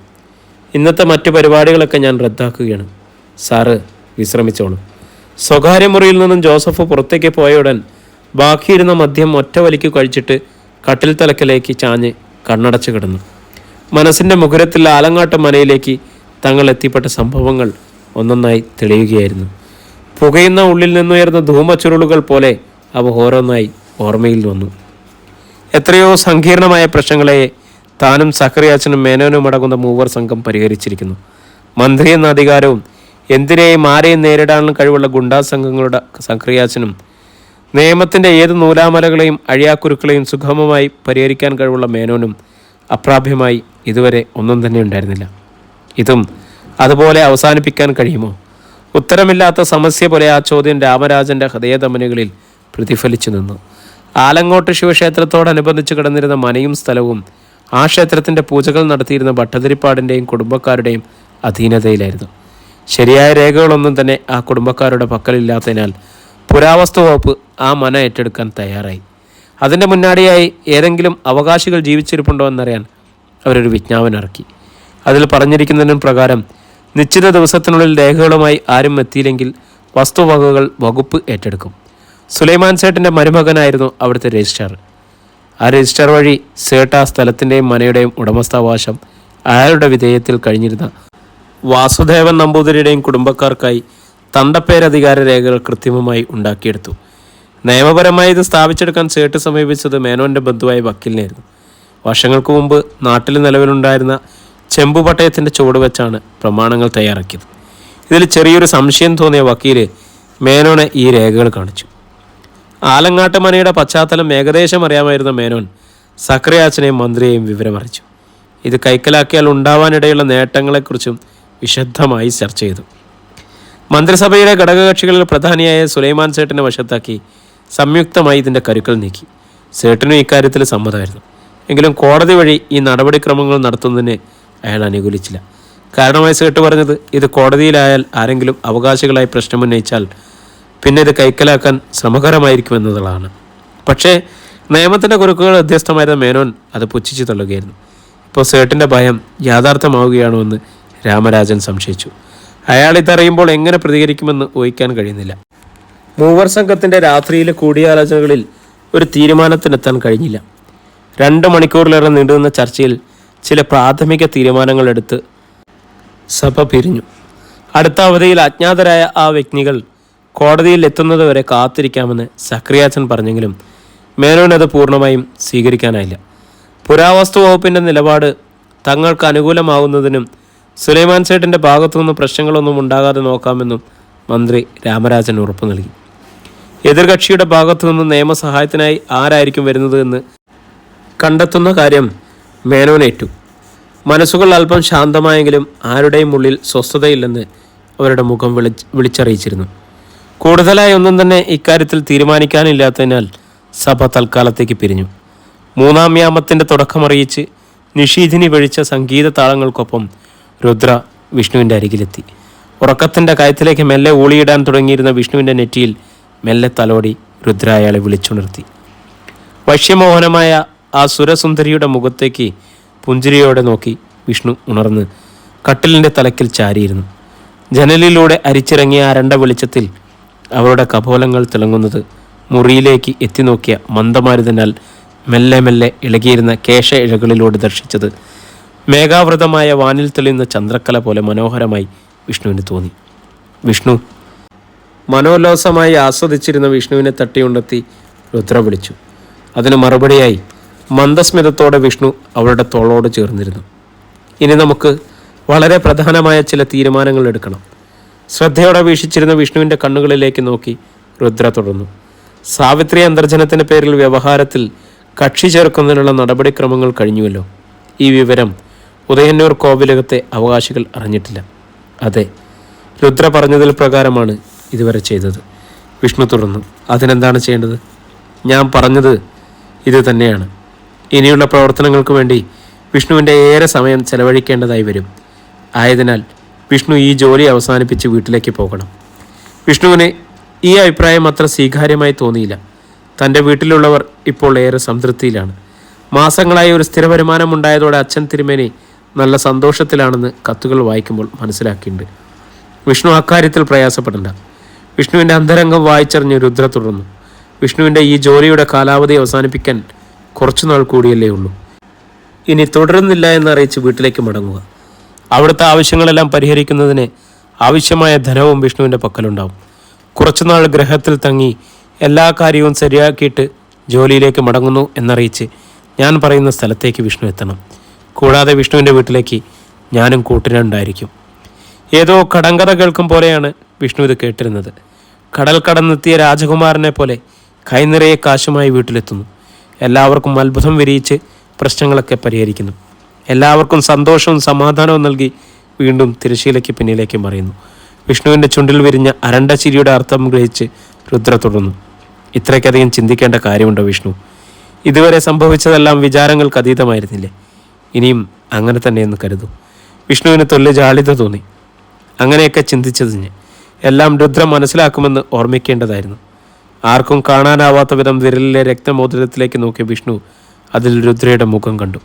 ഇന്നത്തെ മറ്റു പരിപാടികളൊക്കെ ഞാൻ റദ്ദാക്കുകയാണ്. സാറ് വിശ്രമിച്ചോളൂ. സ്വകാര്യ മുറിയിൽ നിന്നും ജോസഫ് പുറത്തേക്ക് പോയ ബാക്കിയിരുന്ന മദ്യം ഒറ്റ വലിക്ക് കഴിച്ചിട്ട് കട്ടിൽ തലക്കലേക്ക് ചാഞ്ഞ് കണ്ണടച്ച് കിടന്നു. മനസ്സിൻ്റെ മുഖരത്തിൽ ആലങ്ങാട്ട് മനയിലേക്ക് തങ്ങൾ എത്തിപ്പെട്ട സംഭവങ്ങൾ ഒന്നൊന്നായി തെളിയുകയായിരുന്നു. പുകയുന്ന ഉള്ളിൽ നിന്നുയർന്ന ധൂമച്ചുരുളുകൾ പോലെ അവ ഓരോന്നായി ഓർമ്മയിൽ വന്നു. എത്രയോ സങ്കീർണമായ പ്രശ്നങ്ങളെ താനും സക്രിയാച്ചനും മേനോനും അടങ്ങുന്ന മൂവർ സംഘം പരിഹരിച്ചിരിക്കുന്നു. മന്ത്രി എന്ന അധികാരവും എന്തിനേയും ആരെയും നേരിടാനുള്ള കഴിവുള്ള ഗുണ്ടാ സംഘങ്ങളുടെ സക്രിയാച്ചനും നിയമത്തിൻ്റെ ഏത് നൂലാമലകളെയും അഴിയാക്കുരുക്കളെയും സുഗമമായി പരിഹരിക്കാൻ കഴിവുള്ള മേനോനും അപ്രാപ്യമായി ഇതുവരെ ഒന്നും തന്നെ ഉണ്ടായിരുന്നില്ല. ഇതും അതുപോലെ അവസാനിപ്പിക്കാൻ കഴിയുമോ? ഉത്തരമില്ലാത്ത സമസ്യ പോലെ ആ ചോദ്യം രാമരാജൻ്റെ ഹൃദയധമനികളിൽ പ്രതിഫലിച്ചു നിന്നു. ആലങ്ങോട്ട് ശിവക്ഷേത്രത്തോടനുബന്ധിച്ച് കിടന്നിരുന്ന മനയും സ്ഥലവും ആ ക്ഷേത്രത്തിൻ്റെ പൂജകൾ നടത്തിയിരുന്ന ഭട്ടതിരിപ്പാടിൻ്റെയും കുടുംബക്കാരുടെയും അധീനതയിലായിരുന്നു. ശരിയായ രേഖകളൊന്നും തന്നെ ആ കുടുംബക്കാരുടെ പക്കലില്ലാത്തതിനാൽ പുരാവസ്തു വകുപ്പ് ആ മന ഏറ്റെടുക്കാൻ തയ്യാറായി. അതിൻ്റെ മുന്നാടിയായി ഏതെങ്കിലും അവകാശികൾ ജീവിച്ചിരിപ്പുണ്ടോ എന്നറിയാൻ അവരൊരു വിജ്ഞാപനം ഇറക്കി. അതിൽ പറഞ്ഞിരിക്കുന്നതിന് പ്രകാരം നിശ്ചിത ദിവസത്തിനുള്ളിൽ രേഖകളുമായി ആരും എത്തിയില്ലെങ്കിൽ വസ്തുവകകൾ വകുപ്പ് ഏറ്റെടുക്കും. സുലൈമാൻ സേട്ടിൻ്റെ മരുമകനായിരുന്നു അവിടുത്തെ രജിസ്ട്രാർ. ആ രജിസ്ട്രാർ വഴി സേട്ട് ആ സ്ഥലത്തിൻ്റെയും മനയുടെയും ഉടമസ്ഥാവകാശം അയാളുടെ വിധേയത്തിൽ കഴിഞ്ഞിരുന്ന വാസുദേവൻ നമ്പൂതിരിയുടെയും കുടുംബക്കാർക്കായി തണ്ടപ്പേരധികാര രേഖകൾ കൃത്രിമമായി ഉണ്ടാക്കിയെടുത്തു. നിയമപരമായി ഇത് സ്ഥാപിച്ചെടുക്കാൻ സേട്ട് സമീപിച്ചത് മേനോൻ്റെ ബന്ധുവായ വക്കീലിനായിരുന്നു. വർഷങ്ങൾക്ക് മുമ്പ് നാട്ടിൽ നിലവിലുണ്ടായിരുന്ന ചെമ്പുപട്ടയത്തിൻ്റെ ചുവട് വെച്ചാണ് പ്രമാണങ്ങൾ തയ്യാറാക്കിയത്. ഇതിൽ ചെറിയൊരു സംശയം തോന്നിയ വക്കീല് മേനോനെ ഈ രേഖകൾ കാണിച്ചു. ആലങ്ങാട്ട് മനയുടെ പശ്ചാത്തലം ഏകദേശം അറിയാമായിരുന്ന മേനോൻ സക്രിയാച്ചനെയും മന്ത്രിയെയും വിവരമറിയിച്ചു. ഇത് കൈക്കലാക്കിയാൽ ഉണ്ടാവാനിടയുള്ള നേട്ടങ്ങളെക്കുറിച്ചും വിശദമായി ചർച്ച ചെയ്തു. മന്ത്രിസഭയിലെ ഘടകകക്ഷികളിൽ പ്രധാനിയായ സുലൈമാൻ സേട്ടിനെ വശത്താക്കി സംയുക്തമായി ഇതിൻ്റെ കരുക്കൾ നീക്കി. സേട്ടിനും ഇക്കാര്യത്തിൽ സമ്മതമായിരുന്നു. എങ്കിലും കോടതി വഴി ഈ നടപടിക്രമങ്ങൾ നടത്തുന്നതിന് അയാൾ അനുകൂലിച്ചില്ല. കാരണമായി സേട്ട് പറഞ്ഞത് ഇത് കോടതിയിലായാൽ ആരെങ്കിലും അവകാശികളായി പ്രശ്നമുന്നയിച്ചാൽ പിന്നെ ഇത് കൈക്കലാക്കാൻ ശ്രമകരമായിരിക്കുമെന്നതാണ്. പക്ഷേ നിയമത്തിൻ്റെ കുറുക്കുകൾ അധ്യസ്ഥമായിരുന്ന മേനോൻ അത് പുച്ഛിച്ചു തള്ളുകയായിരുന്നു. ഇപ്പോൾ സേട്ടിൻ്റെ ഭയം യാഥാർത്ഥ്യമാവുകയാണോ എന്ന് രാമരാജൻ സംശയിച്ചു. അയാൾ ഇതറിയുമ്പോൾ എങ്ങനെ പ്രതികരിക്കുമെന്ന് ഊഹിക്കാൻ കഴിയുന്നില്ല. മൂവർ സംഘത്തിൻ്റെ രാത്രിയിലെ കൂടിയാലോചനകളിൽ ഒരു തീരുമാനത്തിനെത്താൻ കഴിഞ്ഞില്ല. 2 മണിക്കൂറിലേറെ നീണ്ടുനിന്ന ചർച്ചയിൽ ചില പ്രാഥമിക തീരുമാനങ്ങളെടുത്ത് സഭ പിരിഞ്ഞു. അടുത്ത അവധിയിൽ അജ്ഞാതരായ ആ വ്യക്തികൾ കോടതിയിൽ എത്തുന്നതുവരെ കാത്തിരിക്കാമെന്ന് സക്രിയാച്ചൻ പറഞ്ഞെങ്കിലും മേനോനത് പൂർണ്ണമായും സ്വീകരിക്കാനായില്ല. പുരാവസ്തു വകുപ്പിൻ്റെ നിലപാട് തങ്ങൾക്ക് അനുകൂലമാവുന്നതിനും സുലൈമാൻ സേട്ടിൻ്റെ ഭാഗത്തുനിന്ന് പ്രശ്നങ്ങളൊന്നും ഉണ്ടാകാതെ നോക്കാമെന്നും മന്ത്രി രാമരാജൻ ഉറപ്പു നൽകി. എതിർകക്ഷിയുടെ ഭാഗത്തുനിന്ന് നിയമസഹായത്തിനായി ആരായിരിക്കും വരുന്നത് എന്ന് കണ്ടെത്തുന്ന കാര്യം മേനോനേറ്റു. മനസ്സുകൾ അല്പം ശാന്തമായെങ്കിലും ആരുടെയും ഉള്ളിൽ സ്വസ്ഥതയില്ലെന്ന് അവരുടെ മുഖം വിളിച്ചറിയിച്ചിരുന്നു. കൂടുതലായി ഒന്നും തന്നെ ഇക്കാര്യത്തിൽ തീരുമാനിക്കാനില്ലാത്തതിനാൽ സഭ തൽക്കാലത്തേക്ക് പിരിഞ്ഞു. 3-ാം യാമത്തിൻ്റെ തുടക്കമറിയിച്ച് നിഷീധിനി വഴിച്ച സംഗീത താളങ്ങൾക്കൊപ്പം രുദ്ര വിഷ്ണുവിൻ്റെ അരികിലെത്തി. ഉറക്കത്തിൻ്റെ കയത്തിലേക്ക് മെല്ലെ ഊളിയിടാൻ തുടങ്ങിയിരുന്ന വിഷ്ണുവിൻ്റെ നെറ്റിയിൽ മെല്ലെ തലോടി രുദ്ര അയാളെ വിളിച്ചുണർത്തി. വശ്യമോഹനമായ ആ സുരസുന്ദരിയുടെ മുഖത്തേക്ക് പുഞ്ചിരിയോടെ നോക്കി വിഷ്ണു ഉണർന്ന് കട്ടിലിൻ്റെ തലക്കിൽ ചാരിയിരുന്നു. ജനലിലൂടെ അരിച്ചിറങ്ങിയ അരണ്ട വെളിച്ചത്തിൽ അവരുടെ കപോലങ്ങൾ തിളങ്ങുന്നത് മുറിയിലേക്ക് എത്തിനോക്കിയ മന്ദമാരുതനാൽ മെല്ലെ മെല്ലെ ഇളകിയിരുന്ന കേശ ഇഴകളിലൂടെ ദർശിച്ചത് മേഘാവൃതമായ വാനിൽ തെളിയുന്ന ചന്ദ്രക്കല പോലെ മനോഹരമായി വിഷ്ണുവിന് തോന്നി. വിഷ്ണു! മനോല്ലാസമായി ആസ്വദിച്ചിരുന്ന വിഷ്ണുവിനെ തട്ടിയുണ്ടെത്തി രുദ്ര വിളിച്ചു. അതിന് മറുപടിയായി മന്ദസ്മിതത്തോടെ വിഷ്ണു അവളുടെ തോളോട് ചേർന്നിരുന്നു. ഇനി നമുക്ക് വളരെ പ്രധാനമായ ചില തീരുമാനങ്ങൾ എടുക്കണം. ശ്രദ്ധയോടെ വീക്ഷിച്ചിരുന്ന വിഷ്ണുവിൻ്റെ കണ്ണുകളിലേക്ക് നോക്കി രുദ്ര തുടർന്നു. സാവിത്രി അന്തർജനത്തിൻ്റെ പേരിൽ വ്യവഹാരത്തിൽ കക്ഷി ചേർക്കുന്നതിനുള്ള നടപടിക്രമങ്ങൾ കഴിഞ്ഞുവല്ലോ. ഈ വിവരം ഉദയന്നൂർ കോവിലകത്തെ അവകാശികൾ അറിഞ്ഞിട്ടില്ല. അതെ, രുദ്ര പറഞ്ഞതിൽ പ്രകാരമാണ് ഇതുവരെ ചെയ്തത്. വിഷ്ണു തുടർന്നു. അതിനെന്താണ് ചെയ്യേണ്ടത്? ഞാൻ പറഞ്ഞത് ഇത് തന്നെയാണ്. ഇനിയുള്ള പ്രവർത്തനങ്ങൾക്ക് വേണ്ടി വിഷ്ണുവിൻ്റെ ഏറെ സമയം ചെലവഴിക്കേണ്ടതായി വരും. ആയതിനാൽ വിഷ്ണു ഈ ജോലി അവസാനിപ്പിച്ച് വീട്ടിലേക്ക് പോകണം. വിഷ്ണുവിന് ഈ അഭിപ്രായം അത്ര സ്വീകാര്യമായി തോന്നിയില്ല. തൻ്റെ വീട്ടിലുള്ളവർ ഇപ്പോൾ ഏറെ സംതൃപ്തിയിലാണ്. മാസങ്ങളായി ഒരു സ്ഥിര വരുമാനം ഉണ്ടായതോടെ അച്ഛൻ തിരുമേനി നല്ല സന്തോഷത്തിലാണെന്ന് കത്തുകൾ വായിക്കുമ്പോൾ മനസ്സിലാക്കിയിട്ടുണ്ട്. വിഷ്ണു അക്കാര്യത്തിൽ പ്രയാസപ്പെടേണ്ട. വിഷ്ണുവിൻ്റെ അന്തരംഗം വായിച്ചറിഞ്ഞ് രുദ്ര തുടർന്നു. വിഷ്ണുവിൻ്റെ ഈ ജോലിയുടെ കാലാവധി അവസാനിപ്പിക്കാൻ കുറച്ചുനാൾ കൂടിയല്ലേ ഉള്ളൂ. ഇനി തുടരുന്നില്ല എന്നറിയിച്ച് വീട്ടിലേക്ക് മടങ്ങുക. അവിടുത്തെ ആവശ്യങ്ങളെല്ലാം പരിഹരിക്കുന്നതിന് ആവശ്യമായ ധനവും വിഷ്ണുവിൻ്റെ പക്കലുണ്ടാവും. കുറച്ചുനാൾ ഗ്രഹത്തിൽ തങ്ങി എല്ലാ കാര്യവും ശരിയാക്കിയിട്ട് ജോലിയിലേക്ക് മടങ്ങുന്നു എന്നറിയിച്ച് ഞാൻ പറയുന്ന സ്ഥലത്തേക്ക് വിഷ്ണു എത്തണം. കൂടാതെ വിഷ്ണുവിൻ്റെ വീട്ടിലേക്ക് ഞാനും കൂട്ടിനുണ്ടായിരിക്കും. ഏതോ കടങ്കഥ കേൾക്കും പോലെയാണ് വിഷ്ണു ഇത് കേട്ടിരുന്നത്. കടൽ കടന്നെത്തിയ രാജകുമാരനെ പോലെ കൈനിറയെ കാശുമായി വീട്ടിലെത്തുന്നു. എല്ലാവർക്കും അത്ഭുതം വിരിയിച്ച് പ്രശ്നങ്ങളൊക്കെ പരിഹരിക്കുന്നു. എല്ലാവർക്കും സന്തോഷവും സമാധാനവും നൽകി വീണ്ടും തിരശ്ശീലയ്ക്ക് പിന്നിലേക്ക് മറിയുന്നു. വിഷ്ണുവിൻ്റെ ചുണ്ടിൽ വിരിഞ്ഞ അരണ്ട ചിരിയുടെ അർത്ഥം ഗ്രഹിച്ച് രുദ്ര തുടർന്നു. ഇത്രയ്ക്കധികം ചിന്തിക്കേണ്ട കാര്യമുണ്ടോ വിഷ്ണു? ഇതുവരെ സംഭവിച്ചതെല്ലാം വിചാരങ്ങൾക്ക് അതീതമായിരുന്നില്ലേ? ഇനിയും അങ്ങനെ തന്നെയെന്ന് കരുതൂ. വിഷ്ണുവിന് തൊല്ല് ജാളിത തോന്നി. അങ്ങനെയൊക്കെ ചിന്തിച്ചതിന് എല്ലാം രുദ്ര മനസ്സിലാക്കുമെന്ന് ഓർമ്മിക്കേണ്ടതായിരുന്നു. ആർക്കും കാണാനാവാത്ത വിധം വിരലിലെ രക്തമോതിരത്തിലേക്ക് നോക്കിയ വിഷ്ണു അതിൽ രുദ്രയുടെ മുഖം കണ്ടു.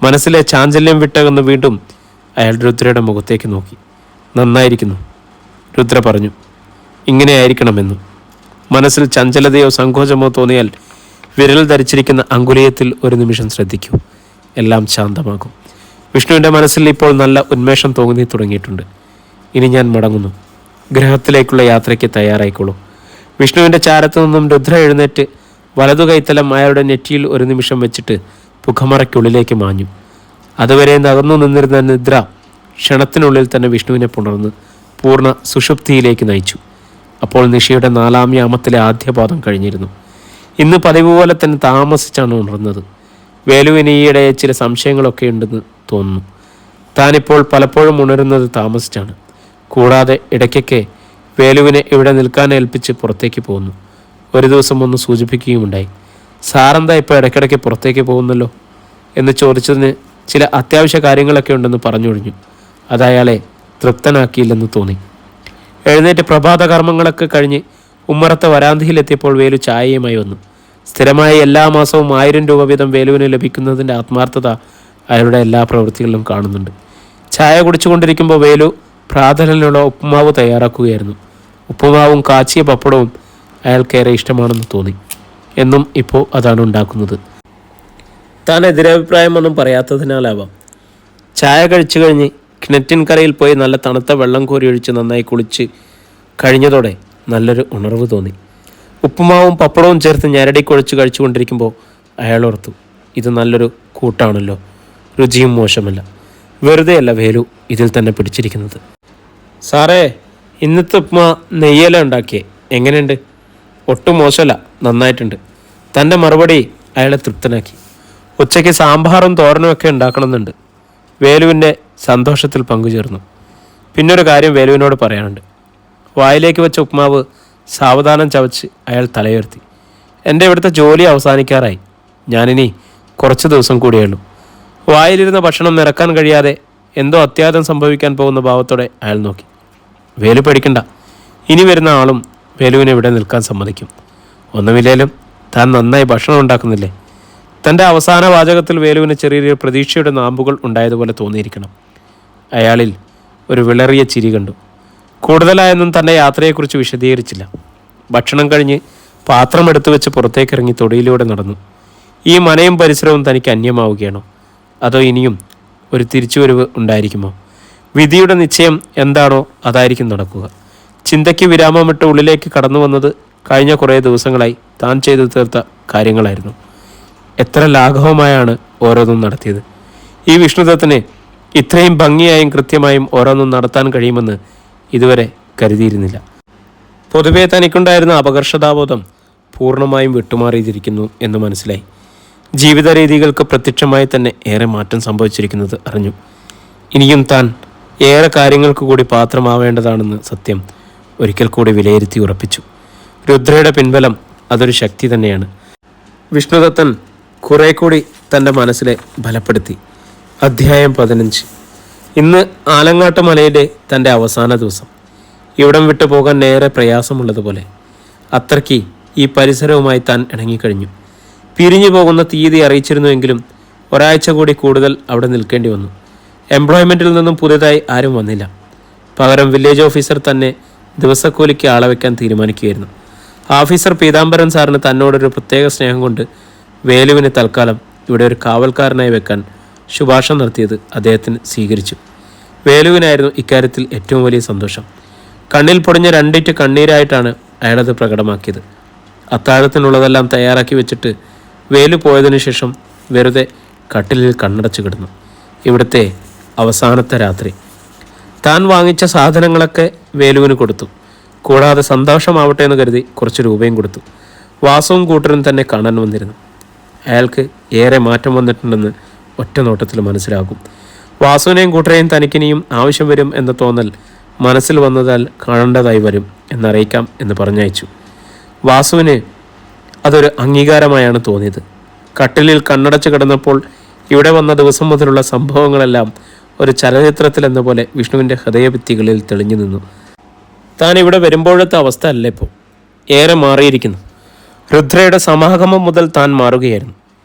മനസ്സിലെ ചാഞ്ചല്യം വിട്ടകന്ന് വീണ്ടും അയാൾ രുദ്രയുടെ മുഖത്തേക്ക് നോക്കി. നന്നായിരിക്കുന്നു, രുദ്ര പറഞ്ഞു. ഇങ്ങനെയായിരിക്കണമെന്നു. മനസ്സിൽ ചഞ്ചലതയോ സങ്കോചമോ തോന്നിയാൽ വിരൽ ധരിച്ചിരിക്കുന്ന അങ്കുലയത്തിൽ ഒരു നിമിഷം ശ്രദ്ധിക്കൂ. എല്ലാം ശാന്തമാകും. വിഷ്ണുവിൻ്റെ മനസ്സിൽ ഇപ്പോൾ നല്ല ഉന്മേഷം തോന്നി തുടങ്ങിയിട്ടുണ്ട്. ഇനി ഞാൻ മടങ്ങുന്നു. ഗ്രഹത്തിലേക്കുള്ള യാത്രയ്ക്ക് തയ്യാറായിക്കോളൂ. വിഷ്ണുവിൻ്റെ ചാരത്തു നിന്നും രുദ്ര എഴുന്നേറ്റ് വലതു കൈത്തലം അയാളുടെ നെറ്റിയിൽ ഒരു നിമിഷം വെച്ചിട്ട് പുഖമറയ്ക്കുള്ളിലേക്ക് മാഞ്ഞു. അതുവരെ നകന്നു നിന്നിരുന്ന നിദ്ര ക്ഷണത്തിനുള്ളിൽ തന്നെ വിഷ്ണുവിനെ പുണർന്ന് പൂർണ്ണ സുഷുപ്തിയിലേക്ക് നയിച്ചു. അപ്പോൾ നിഷയുടെ 4-ാം യാമത്തിലെ ആദ്യപാദം കഴിഞ്ഞിരുന്നു. ഇന്ന് പതിവ് പോലെ തന്നെ താമസിച്ചാണ് ഉണർന്നത്. വേലുവിന് ഈയിടെ ചില സംശയങ്ങളൊക്കെ ഉണ്ടെന്ന് തോന്നുന്നു. താനിപ്പോൾ പലപ്പോഴും ഉണരുന്നത് താമസിച്ചാണ്. കൂടാതെ ഇടയ്ക്കൊക്കെ വേലുവിനെ ഇവിടെ നിൽക്കാൻ ഏൽപ്പിച്ച് പുറത്തേക്ക് പോകുന്നു. ഒരു ദിവസം ഒന്ന് സൂചിപ്പിക്കുകയുമുണ്ടായി. സാറെന്താ ഇപ്പോൾ ഇടയ്ക്കിടയ്ക്ക് പുറത്തേക്ക് പോകുന്നല്ലോ എന്ന് ചോദിച്ചതിന് ചില അത്യാവശ്യ കാര്യങ്ങളൊക്കെ ഉണ്ടെന്ന് പറഞ്ഞൊഴിഞ്ഞു. അതയാളെ തൃപ്തനാക്കിയില്ലെന്ന് തോന്നി. എഴുന്നേറ്റ് പ്രഭാത കർമ്മങ്ങളൊക്കെ കഴിഞ്ഞ് ഉമ്മറത്തെ വരാന്തിയിലെത്തിയപ്പോൾ വേലു ചായയുമായി വന്നു. സ്ഥിരമായി എല്ലാ മാസവും 1000 രൂപ വീതം വേലുവിന് ലഭിക്കുന്നതിൻ്റെ ആത്മാർത്ഥത അയാളുടെ എല്ലാ പ്രവൃത്തികളിലും കാണുന്നുണ്ട്. ചായ കുടിച്ചുകൊണ്ടിരിക്കുമ്പോൾ വേലു പ്രാതലിനുള്ള ഉപ്പുമാവ് തയ്യാറാക്കുകയായിരുന്നു. ഉപ്പുമാവും കാച്ചിയ പപ്പടവും അയാൾക്കേറെ ഇഷ്ടമാണെന്ന് തോന്നി. എന്നും ഇപ്പോൾ അതാണ് ഉണ്ടാക്കുന്നത്. താൻ എതിരഭിപ്രായമൊന്നും പറയാത്തതിനാലാവാം. ചായ കഴിച്ചു കഴിഞ്ഞ് കിണറ്റിൻകരയിൽ പോയി നല്ല തണുത്ത വെള്ളം കോരി ഒഴിച്ച് നന്നായി കുളിച്ച് കഴിഞ്ഞതോടെ നല്ലൊരു ഉണർവ് തോന്നി. ഉപ്പുമാവും പപ്പടവും ചേർത്ത് ഞരടി കുഴച്ച് കഴിച്ചുകൊണ്ടിരിക്കുമ്പോൾ അയാൾ ഓർത്തു, ഇത് നല്ലൊരു കൂട്ടാണല്ലോ, രുചിയും മോശമല്ല. വെറുതെയല്ല വേലു ഇതിൽ തന്നെ പിടിച്ചിരിക്കുന്നത്. സാറേ, ഇന്നത്തെ ഉപ്പുമാ നെയ്യല ഉണ്ടാക്കിയേ, എങ്ങനെയുണ്ട്? ഒട്ടും മോശമല്ല, നന്നായിട്ടുണ്ട്. തൻ്റെ മറുപടി അയാളെ തൃപ്തനാക്കി. ഉച്ചയ്ക്ക് സാമ്പാറും തോരനും ഒക്കെ ഉണ്ടാക്കണമെന്നുണ്ട്. വേലുവിൻ്റെ സന്തോഷത്തിൽ പങ്കുചേർന്നു. പിന്നൊരു കാര്യം വേലുവിനോട് പറയാനുണ്ട്. വായിലേക്ക് വെച്ച ഉപ്മാവ് സാവധാനം ചവച്ച് അയാൾ തലയുയർത്തി. എൻ്റെ ഇവിടുത്തെ ജോലി അവസാനിക്കാറായി. ഞാനിനി കുറച്ച് ദിവസം കൂടിയുള്ളൂ. വായിലിരുന്ന ഭക്ഷണം നിറക്കാൻ കഴിയാതെ എന്തോ അത്യാഹിതം സംഭവിക്കാൻ പോകുന്ന ഭാവത്തോടെ അയാൾ നോക്കി. വേലു പേടിക്കണ്ട, ഇനി വരുന്ന ആളും വേലുവിനെ ഇവിടെ നിൽക്കാൻ സമ്മതിക്കും. ഒന്നുമില്ലേലും താൻ നന്നായി ഭക്ഷണം ഉണ്ടാക്കുന്നില്ലേ? തൻ്റെ അവസാന വാചകത്തിൽ വേലുവിന് ചെറിയൊരു പ്രതീക്ഷയുടെ നാമ്പുകൾ ഉണ്ടായതുപോലെ തോന്നിയിരിക്കണം. അയാളിൽ ഒരു വിളറിയ ചിരി കണ്ടു. കൂടുതലായൊന്നും തൻ്റെ യാത്രയെക്കുറിച്ച് വിശദീകരിച്ചില്ല. ഭക്ഷണം കഴിഞ്ഞ് പാത്രം എടുത്തു വെച്ച് പുറത്തേക്കിറങ്ങി തൊടിയിലൂടെ നടന്നു. ഈ മനയും പരിസരവും തനിക്ക് അന്യമാവുകയാണോ? അതോ ഇനിയും ഒരു തിരിച്ചുവരവ് ഉണ്ടായിരിക്കുമോ? വിധിയുടെ നിശ്ചയം എന്താണോ അതായിരിക്കും നടക്കുക. ചിന്തയ്ക്ക് വിരാമമിട്ട് ഉള്ളിലേക്ക് കടന്നു വന്നത് കഴിഞ്ഞ കുറേ ദിവസങ്ങളായി താൻ ചെയ്തു തീർത്ത കാര്യങ്ങളായിരുന്നു. എത്ര ലാഘവമായാണ് ഓരോന്നും നടത്തിയത്. ഈ വിഷ്ണുദത്തനെ ഇത്രയും ഭംഗിയായും കൃത്യമായും ഓരോന്നും നടത്താൻ കഴിയുമെന്ന് ഇതുവരെ കരുതിയിരുന്നില്ല. പൊതുവെ തനിക്കുണ്ടായിരുന്ന അപകർഷതാബോധം പൂർണ്ണമായും വിട്ടുമാറിയിരിക്കുന്നു എന്ന് മനസ്സിലായി. ജീവിത രീതികൾക്ക് പ്രത്യക്ഷമായി തന്നെ ഏറെ മാറ്റം സംഭവിച്ചിരിക്കുന്നത് അറിഞ്ഞു. ഇനിയും താൻ ഏറെ കാര്യങ്ങൾക്ക് കൂടി പാത്രമാവേണ്ടതാണെന്ന് സത്യം ഒരിക്കൽ കൂടി വിലയിരുത്തി ഉറപ്പിച്ചു. രുദ്രയുടെ പിൻബലം അതൊരു ശക്തി തന്നെയാണ്. വിഷ്ണുദത്തൻ കുറെ കൂടി തൻ്റെ മനസ്സിലെ ബലപ്പെടുത്തി. അധ്യായം 15. ഇന്ന് ആലങ്ങാട്ട് മലയിലെ തൻ്റെ അവസാന ദിവസം. ഇവിടം വിട്ടു പോകാൻ ഏറെ പ്രയാസമുള്ളതുപോലെ. അത്രയ്ക്ക് ഈ പരിസരവുമായി താൻ ഇണങ്ങിക്കഴിഞ്ഞു. പിരിഞ്ഞു പോകുന്ന തീയതി അറിയിച്ചിരുന്നുവെങ്കിലും ഒരാഴ്ച കൂടി കൂടുതൽ അവിടെ നിൽക്കേണ്ടി വന്നു. എംപ്ലോയ്മെൻറ്റിൽ നിന്നും പുതിയതായി ആരും വന്നില്ല. പകരം വില്ലേജ് ഓഫീസർ തന്നെ ദിവസക്കൂലിക്ക് ആളെ വയ്ക്കാൻ തീരുമാനിക്കുകയായിരുന്നു. ഓഫീസർ പീതാംബരൻ സാറിന് തന്നോടൊരു പ്രത്യേക സ്നേഹം കൊണ്ട് വേലുവിനെ തൽക്കാലം ഇവിടെ ഒരു കാവൽക്കാരനായി വെക്കാൻ ശുപാർശ നടത്തിയത് അദ്ദേഹത്തിന് സ്വീകരിച്ചു. വേലുവിനായിരുന്നു ഇക്കാര്യത്തിൽ ഏറ്റവും വലിയ സന്തോഷം. കണ്ണിൽ പൊടിഞ്ഞ രണ്ടിറ്റ് കണ്ണീരായിട്ടാണ് അയാളത് പ്രകടമാക്കിയത്. അത്താഴത്തിനുള്ളതെല്ലാം തയ്യാറാക്കി വെച്ചിട്ട് വേലു പോയതിനു ശേഷം വെറുതെ കട്ടിലിൽ കണ്ണടച്ചു കിടന്നു. ഇവിടുത്തെ അവസാനത്തെ രാത്രി. താൻ വാങ്ങിച്ച സാധനങ്ങളൊക്കെ വേലുവിന് കൊടുത്തു. കൂടാതെ സന്തോഷമാവട്ടെ എന്ന് കരുതി കുറച്ച് രൂപയും കൊടുത്തു. വാസവും കൂട്ടരും തന്നെ കാണാൻ വന്നിരുന്നു. അയാൾക്ക് ഏറെ മാറ്റം വന്നിട്ടുണ്ടെന്ന് ഒറ്റ നോട്ടത്തിൽ മനസ്സിലാകും. വാസുവിനെയും കൂട്ടരെയും തനിക്കിനിയും ആവശ്യം വരും എന്ന തോന്നൽ മനസ്സിൽ വന്നതാൽ കാണേണ്ടതായി വരും എന്നറിയിക്കാം എന്ന് പറഞ്ഞയച്ചു. വാസുവിന് അതൊരു അംഗീകാരമായാണ് തോന്നിയത്. കട്ടിലിൽ കണ്ണടച്ച് കിടന്നപ്പോൾ ഇവിടെ വന്ന ദിവസം മുതലുള്ള സംഭവങ്ങളെല്ലാം ഒരു ചലച്ചിത്രത്തിലെന്ന പോലെ വിഷ്ണുവിൻ്റെ ഹൃദയഭിത്തികളിൽ തെളിഞ്ഞു നിന്നു. താൻ ഇവിടെ വരുമ്പോഴത്തെ അവസ്ഥ അല്ല ഇപ്പോൾ. ഏറെ മാറിയിരിക്കുന്നു. രുദ്രയുടെ സമാഗമം മുതൽ താൻ മാറുകയായിരുന്നു.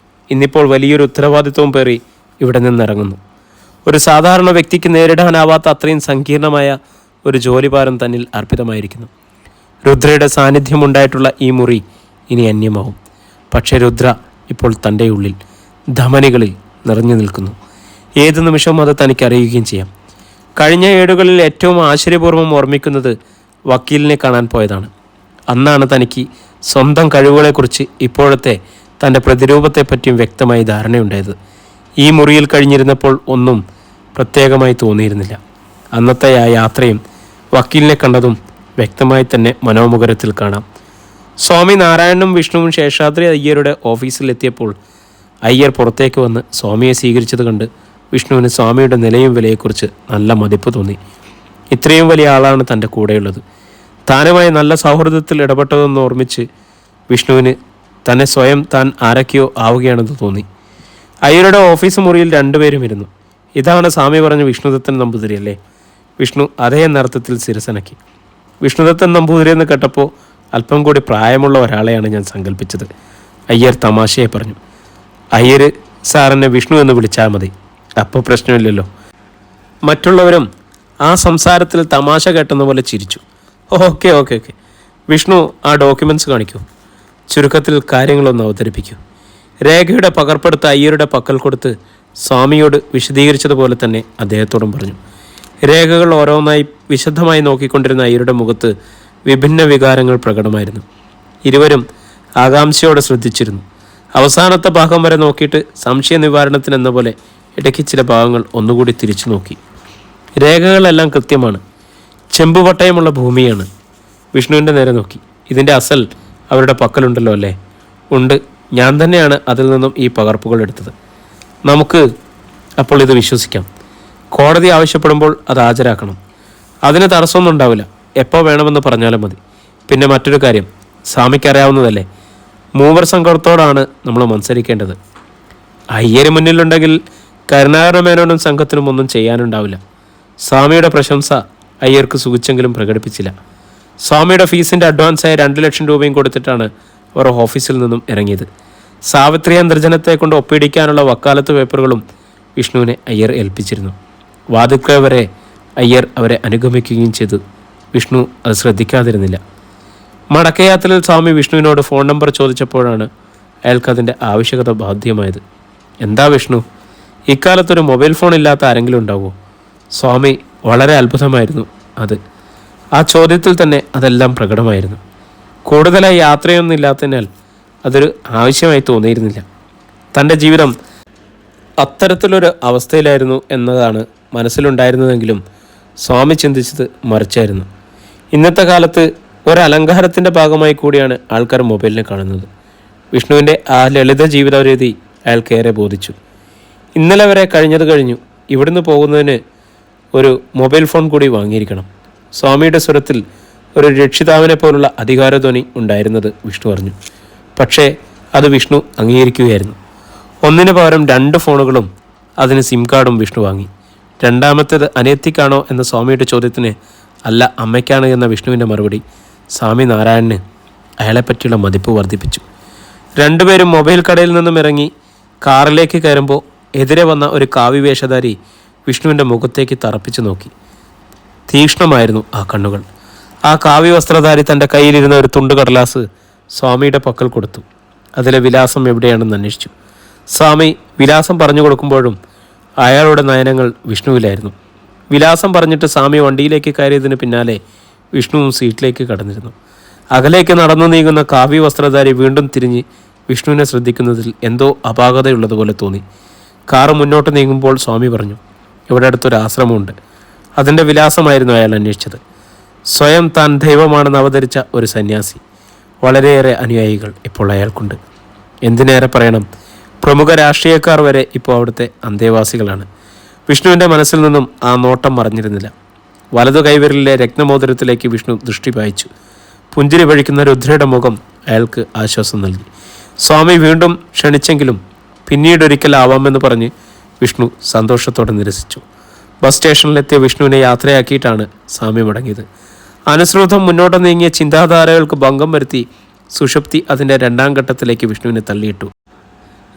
ഇന്നിപ്പോൾ വലിയൊരു ഉത്തരവാദിത്വവും പേറി ഇവിടെ നിന്നിറങ്ങുന്നു. ഒരു സാധാരണ വ്യക്തിക്ക് നേരിടാനാവാത്ത അത്രയും സങ്കീർണമായ ഒരു ജോലിഭാരം തന്നിൽ അർപ്പിതമായിരിക്കുന്നു. രുദ്രയുടെ സാന്നിധ്യമുണ്ടായിട്ടുള്ള ഈ മുറി ഇനി അന്യമാവും. പക്ഷേ രുദ്ര ഇപ്പോൾ തൻ്റെ ഉള്ളിൽ, ധമനികളിൽ നിറഞ്ഞു നിൽക്കുന്നു. ഏതു നിമിഷവും അത് തനിക്കറിയുകയും ചെയ്യാം. കഴിഞ്ഞ ഏടുകളിൽ ഏറ്റവും ആശ്ചര്യപൂർവ്വം ഓർമ്മിക്കുന്നത് വക്കീലിനെ കാണാൻ പോയതാണ്. അന്നാണ് തനിക്ക് സ്വന്തം കഴിവുകളെക്കുറിച്ച് ഇപ്പോഴത്തെ തൻ്റെ പ്രതിരൂപത്തെപ്പറ്റിയും വ്യക്തമായി ധാരണയുണ്ടായത്. ഈ മുറിയിൽ കഴിഞ്ഞിരുന്നപ്പോൾ ഒന്നും പ്രത്യേകമായി തോന്നിയിരുന്നില്ല. അന്നത്തെ ആ യാത്രയും വക്കീലിനെ കണ്ടതും വ്യക്തമായി തന്നെ മനോമുഖരത്തിൽ കാണാം. സ്വാമി നാരായണനും വിഷ്ണുവും ശേഷാദ്രി അയ്യരുടെ ഓഫീസിലെത്തിയപ്പോൾ അയ്യർ പുറത്തേക്ക് വന്ന് സ്വാമിയെ സ്വീകരിച്ചത് കണ്ട് വിഷ്ണുവിന് സ്വാമിയുടെ നിലയും വിലയെക്കുറിച്ച് നല്ല മതിപ്പ് തോന്നി. ഇത്രയും വലിയ ആളാണ് തൻ്റെ കൂടെയുള്ളത്. താനുമായി നല്ല സൗഹൃദത്തിൽ ഇടപെട്ടതെന്ന് ഓർമ്മിച്ച് വിഷ്ണുവിന് തന്നെ സ്വയം താൻ ആരൊക്കെയോ ആവുകയാണെന്ന് തോന്നി. അയ്യരുടെ ഓഫീസ് മുറിയിൽ രണ്ടുപേരും ഇരുന്നു. ഇതാണ് സ്വാമി പറഞ്ഞ വിഷ്ണുദത്തൻ നമ്പൂതിരി അല്ലേ? വിഷ്ണു അതേ എന്നർത്ഥത്തിൽ ശിരസനക്കി. വിഷ്ണുദത്തൻ നമ്പൂതിരി എന്ന് കേട്ടപ്പോൾ അല്പം കൂടി പ്രായമുള്ള ഒരാളെയാണ് ഞാൻ സങ്കല്പിച്ചത്. അയ്യർ തമാശയെ പറഞ്ഞു. അയ്യർ സാറിനെ വിഷ്ണു എന്ന് വിളിച്ചാൽ മതി, അപ്പോൾ പ്രശ്നമില്ലല്ലോ. മറ്റുള്ളവരും ആ സംസാരത്തിൽ തമാശ കേട്ടെന്ന പോലെ ചിരിച്ചു. ഓക്കെ ഓക്കെ ഓക്കെ വിഷ്ണു, ആ ഡോക്യുമെൻറ്റ്സ് കാണിക്കൂ. ചുരുക്കത്തിൽ കാര്യങ്ങളൊന്ന് അവതരിപ്പിക്കൂ. രേഖയുടെ പകർപ്പെടുത്ത് അയ്യരുടെ പക്കൽ കൊടുത്ത് സ്വാമിയോട് വിശദീകരിച്ചതുപോലെ തന്നെ അദ്ദേഹത്തോടും പറഞ്ഞു. രേഖകൾ ഓരോന്നായി വിശദമായി നോക്കിക്കൊണ്ടിരുന്ന അയ്യരുടെ മുഖത്ത് വിഭിന്ന വികാരങ്ങൾ പ്രകടമായിരുന്നു. ഇരുവരും ആകാംക്ഷയോടെ ശ്രദ്ധിച്ചിരുന്നു. അവസാനത്തെ ഭാഗം വരെ നോക്കിയിട്ട് സംശയ നിവാരണത്തിനെന്ന പോലെ ഇടയ്ക്ക് ചില ഭാഗങ്ങൾ ഒന്നുകൂടി തിരിച്ചു നോക്കി. രേഖകളെല്ലാം കൃത്യമാണ്. ചെമ്പുപട്ടയമുള്ള ഭൂമിയാണ്. വിഷ്ണുവിൻ്റെ നേരെ നോക്കി. ഇതിൻ്റെ അസൽ അവരുടെ പക്കലുണ്ടല്ലോ അല്ലേ? ഉണ്ട്. ഞാൻ തന്നെയാണ് അതിൽ നിന്നും ഈ പകർപ്പുകൾ എടുത്തത്. നമുക്ക് അപ്പോൾ ഇത് വിശ്വസിക്കാം. കോടതി ആവശ്യപ്പെടുമ്പോൾ അത് ഹാജരാക്കണം. അതിന് തടസ്സമൊന്നും ഉണ്ടാവില്ല. എപ്പോൾ വേണമെന്ന് പറഞ്ഞാലും മതി. പിന്നെ മറ്റൊരു കാര്യം, സ്വാമിക്ക് അറിയാവുന്നതല്ലേ, മൂവർ സംഘത്തോടാണ് നമ്മൾ മത്സരിക്കേണ്ടത്. അയ്യര് മുന്നിലുണ്ടെങ്കിൽ കരുണാകര മേനോനും സംഘത്തിനും ഒന്നും ചെയ്യാനുണ്ടാവില്ല. സ്വാമിയുടെ പ്രശംസ അയ്യർക്ക് സുഖിച്ചെങ്കിലും പ്രകടിപ്പിച്ചില്ല. സ്വാമിയുടെ ഫീസിൻ്റെ അഡ്വാൻസായി 2 ലക്ഷം രൂപയും കൊടുത്തിട്ടാണ് അവർ ഓഫീസിൽ നിന്നും ഇറങ്ങിയത്. സാവിത്രി അന്തർജനത്തെ കൊണ്ട് ഒപ്പിടിക്കാനുള്ള വക്കാലത്ത് പേപ്പറുകളും വിഷ്ണുവിനെ അയ്യർ ഏൽപ്പിച്ചിരുന്നു. വാതിൽക്കൽ വരെ അയ്യർ അവരെ അനുഗമിക്കുകയും ചെയ്തു. വിഷ്ണു അത് ശ്രദ്ധിക്കാതിരുന്നില്ല. മടക്കയാത്രയിൽ സ്വാമി വിഷ്ണുവിനോട് ഫോൺ നമ്പർ ചോദിച്ചപ്പോഴാണ് അയാൾക്കതിൻ്റെ ആവശ്യകത ബാധ്യമായത്. എന്താ വിഷ്ണു, ഇക്കാലത്തൊരു മൊബൈൽ ഫോൺ ഇല്ലാത്ത ആരെങ്കിലും ഉണ്ടാവുമോ? സ്വാമി വളരെ അത്ഭുതമായിരുന്നു അത്. ആ ചോദ്യത്തിൽ തന്നെ അതെല്ലാം പ്രകടമായിരുന്നു. കൂടുതലായി യാത്രയൊന്നും ഇല്ലാത്തതിനാൽ അതൊരു ആവശ്യമായി തോന്നിയിരുന്നില്ല. തൻ്റെ ജീവിതം അത്തരത്തിലൊരു അവസ്ഥയിലായിരുന്നു എന്നതാണ് മനസ്സിലുണ്ടായിരുന്നതെങ്കിലും സ്വാമി ചിന്തിച്ചത് മറിച്ചായിരുന്നു. ഇന്നത്തെ കാലത്ത് ഒരലങ്കാരത്തിൻ്റെ ഭാഗമായി കൂടിയാണ് ആൾക്കാർ മൊബൈലിനെ കാണുന്നത്. വിഷ്ണുവിൻ്റെ ആ ലളിത ജീവിത രീതി അയാൾക്കേറെ ബോധിച്ചു. ഇന്നലെ വരെ കഴിഞ്ഞത് കഴിഞ്ഞു. ഇവിടുന്ന് പോകുന്നതിന് ഒരു മൊബൈൽ ഫോൺ കൂടി വാങ്ങിയിരിക്കണം. സ്വാമിയുടെ സ്വരത്തിൽ ഒരു രക്ഷിതാവിനെ പോലുള്ള അധികാരധ്വനി ഉണ്ടായിരുന്നത് വിഷ്ണു അറിഞ്ഞു. പക്ഷേ അത് വിഷ്ണു അംഗീകരിക്കുകയായിരുന്നു. ഒന്നിനു പകരം 2 ഫോണുകളും അതിന് സിം കാർഡും വിഷ്ണു വാങ്ങി. രണ്ടാമത്തേത് അനിയത്തിക്കാണോ എന്ന സ്വാമിയുടെ ചോദ്യത്തിന് അല്ല, അമ്മയ്ക്കാണ് എന്ന വിഷ്ണുവിൻ്റെ മറുപടി സ്വാമി നാരായണന് അയാളെപ്പറ്റിയുള്ള മതിപ്പ് വർദ്ധിപ്പിച്ചു. രണ്ടുപേരും മൊബൈൽ കടയിൽ നിന്നും ഇറങ്ങി കാറിലേക്ക് കയറുമ്പോൾ എതിരെ വന്ന ഒരു കാവ്യവേഷധാരി വിഷ്ണുവിൻ്റെ മുഖത്തേക്ക് തറപ്പിച്ചു നോക്കി. തീക്ഷ്ണമായിരുന്നു ആ കണ്ണുകൾ. ആ കാവ്യവസ്ത്രധാരി തൻ്റെ കയ്യിലിരുന്ന ഒരു തുണ്ട് കടലാസ് സ്വാമിയുടെ പക്കൽ കൊടുത്തു. അതിലെ വിലാസം എവിടെയാണെന്ന് അന്വേഷിച്ചു. സ്വാമി വിലാസം പറഞ്ഞു കൊടുക്കുമ്പോഴും അയാളുടെ നയനങ്ങൾ വിഷ്ണുവിലായിരുന്നു. വിലാസം പറഞ്ഞിട്ട് സ്വാമി വണ്ടിയിലേക്ക് കയറിയതിന് പിന്നാലെ വിഷ്ണുവും സീറ്റിലേക്ക് കടന്നിരുന്നു. അകലേക്ക് നടന്നു നീങ്ങുന്ന കാവ്യവസ്ത്രധാരി വീണ്ടും തിരിഞ്ഞ് വിഷ്ണുവിനെ ശ്രദ്ധിക്കുന്നതിൽ എന്തോ അപാകതയുള്ളതുപോലെ തോന്നി. കാറ് മുന്നോട്ട് നീങ്ങുമ്പോൾ സ്വാമി പറഞ്ഞു, ഇവിടെ അടുത്തൊരു ആശ്രമമുണ്ട്. അതിൻ്റെ വിലാസമായിരുന്നു അയാൾ അന്വേഷിച്ചത്. സ്വയം താൻ ദൈവമാണെന്ന് അവതരിച്ച ഒരു സന്യാസി. വളരെയേറെ അനുയായികൾ ഇപ്പോൾ അയാൾക്കുണ്ട്. എന്തിനേറെ പറയണം, പ്രമുഖ രാഷ്ട്രീയക്കാർ വരെ ഇപ്പോൾ അവിടുത്തെ അന്തേവാസികളാണ്. വിഷ്ണുവിൻ്റെ മനസ്സിൽ നിന്നും ആ നോട്ടം മറഞ്ഞിരുന്നില്ല. വലതു കൈവിരലിലെ രത്നമോതിരത്തിലേക്ക് വിഷ്ണു ദൃഷ്ടി പായിച്ചു. പുഞ്ചിരി പഴിക്കുന്ന രുദ്രയുടെ മുഖം അയാൾക്ക് ആശ്വാസം നൽകി. സ്വാമി വീണ്ടും ക്ഷണിച്ചെങ്കിലും പിന്നീടൊരിക്കലാവാമെന്ന് പറഞ്ഞ് വിഷ്ണു സന്തോഷത്തോടെ നിരസിച്ചു. ബസ് സ്റ്റേഷനിലെത്തിയ വിഷ്ണുവിനെ യാത്രയാക്കിയിട്ടാണ് സ്വാമി മടങ്ങിയത്. അനുസൃതം മുന്നോട്ട് നീങ്ങിയ ചിന്താധാരകൾക്ക് ഭംഗം വരുത്തി സുഷുപ്തി അതിൻ്റെ 2ാം ഘട്ടത്തിലേക്ക് വിഷ്ണുവിനെ തള്ളിയിട്ടു.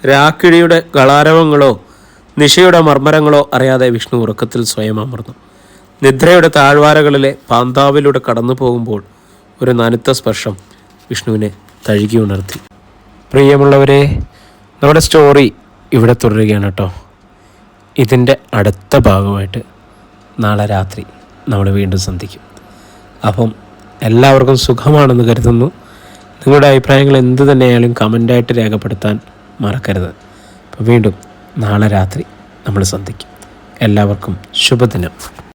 രാക്കിഴിയുടെ കളാരവങ്ങളോ നിശയുടെ മർമ്മരങ്ങളോ അറിയാതെ വിഷ്ണു ഉറക്കത്തിൽ സ്വയം അമർന്നു. നിദ്രയുടെ താഴ്വാരകളിലെ പാന്താവിലൂടെ കടന്നു പോകുമ്പോൾ ഒരു നനുത്ത സ്പർശം വിഷ്ണുവിനെ തഴുകി ഉണർത്തി. പ്രിയമുള്ളവരെ, നമ്മുടെ സ്റ്റോറി ഇവിടെ തുടരുകയാണ് കേട്ടോ. ഇതിൻ്റെ അടുത്ത ഭാഗമായിട്ട് നാളെ രാത്രി നമ്മൾ വീണ്ടും സന്ധിക്കും. അപ്പം എല്ലാവർക്കും സുഖമാണെന്ന് കരുതുന്നു. നിങ്ങളുടെ അഭിപ്രായങ്ങൾ എന്ത് തന്നെയായാലും കമൻ്റായിട്ട് രേഖപ്പെടുത്താൻ മറക്കരുത്. അപ്പോൾ വീണ്ടും നാളെ രാത്രി നമ്മൾ സന്ധിക്കും. എല്ലാവർക്കും ശുഭദിനം.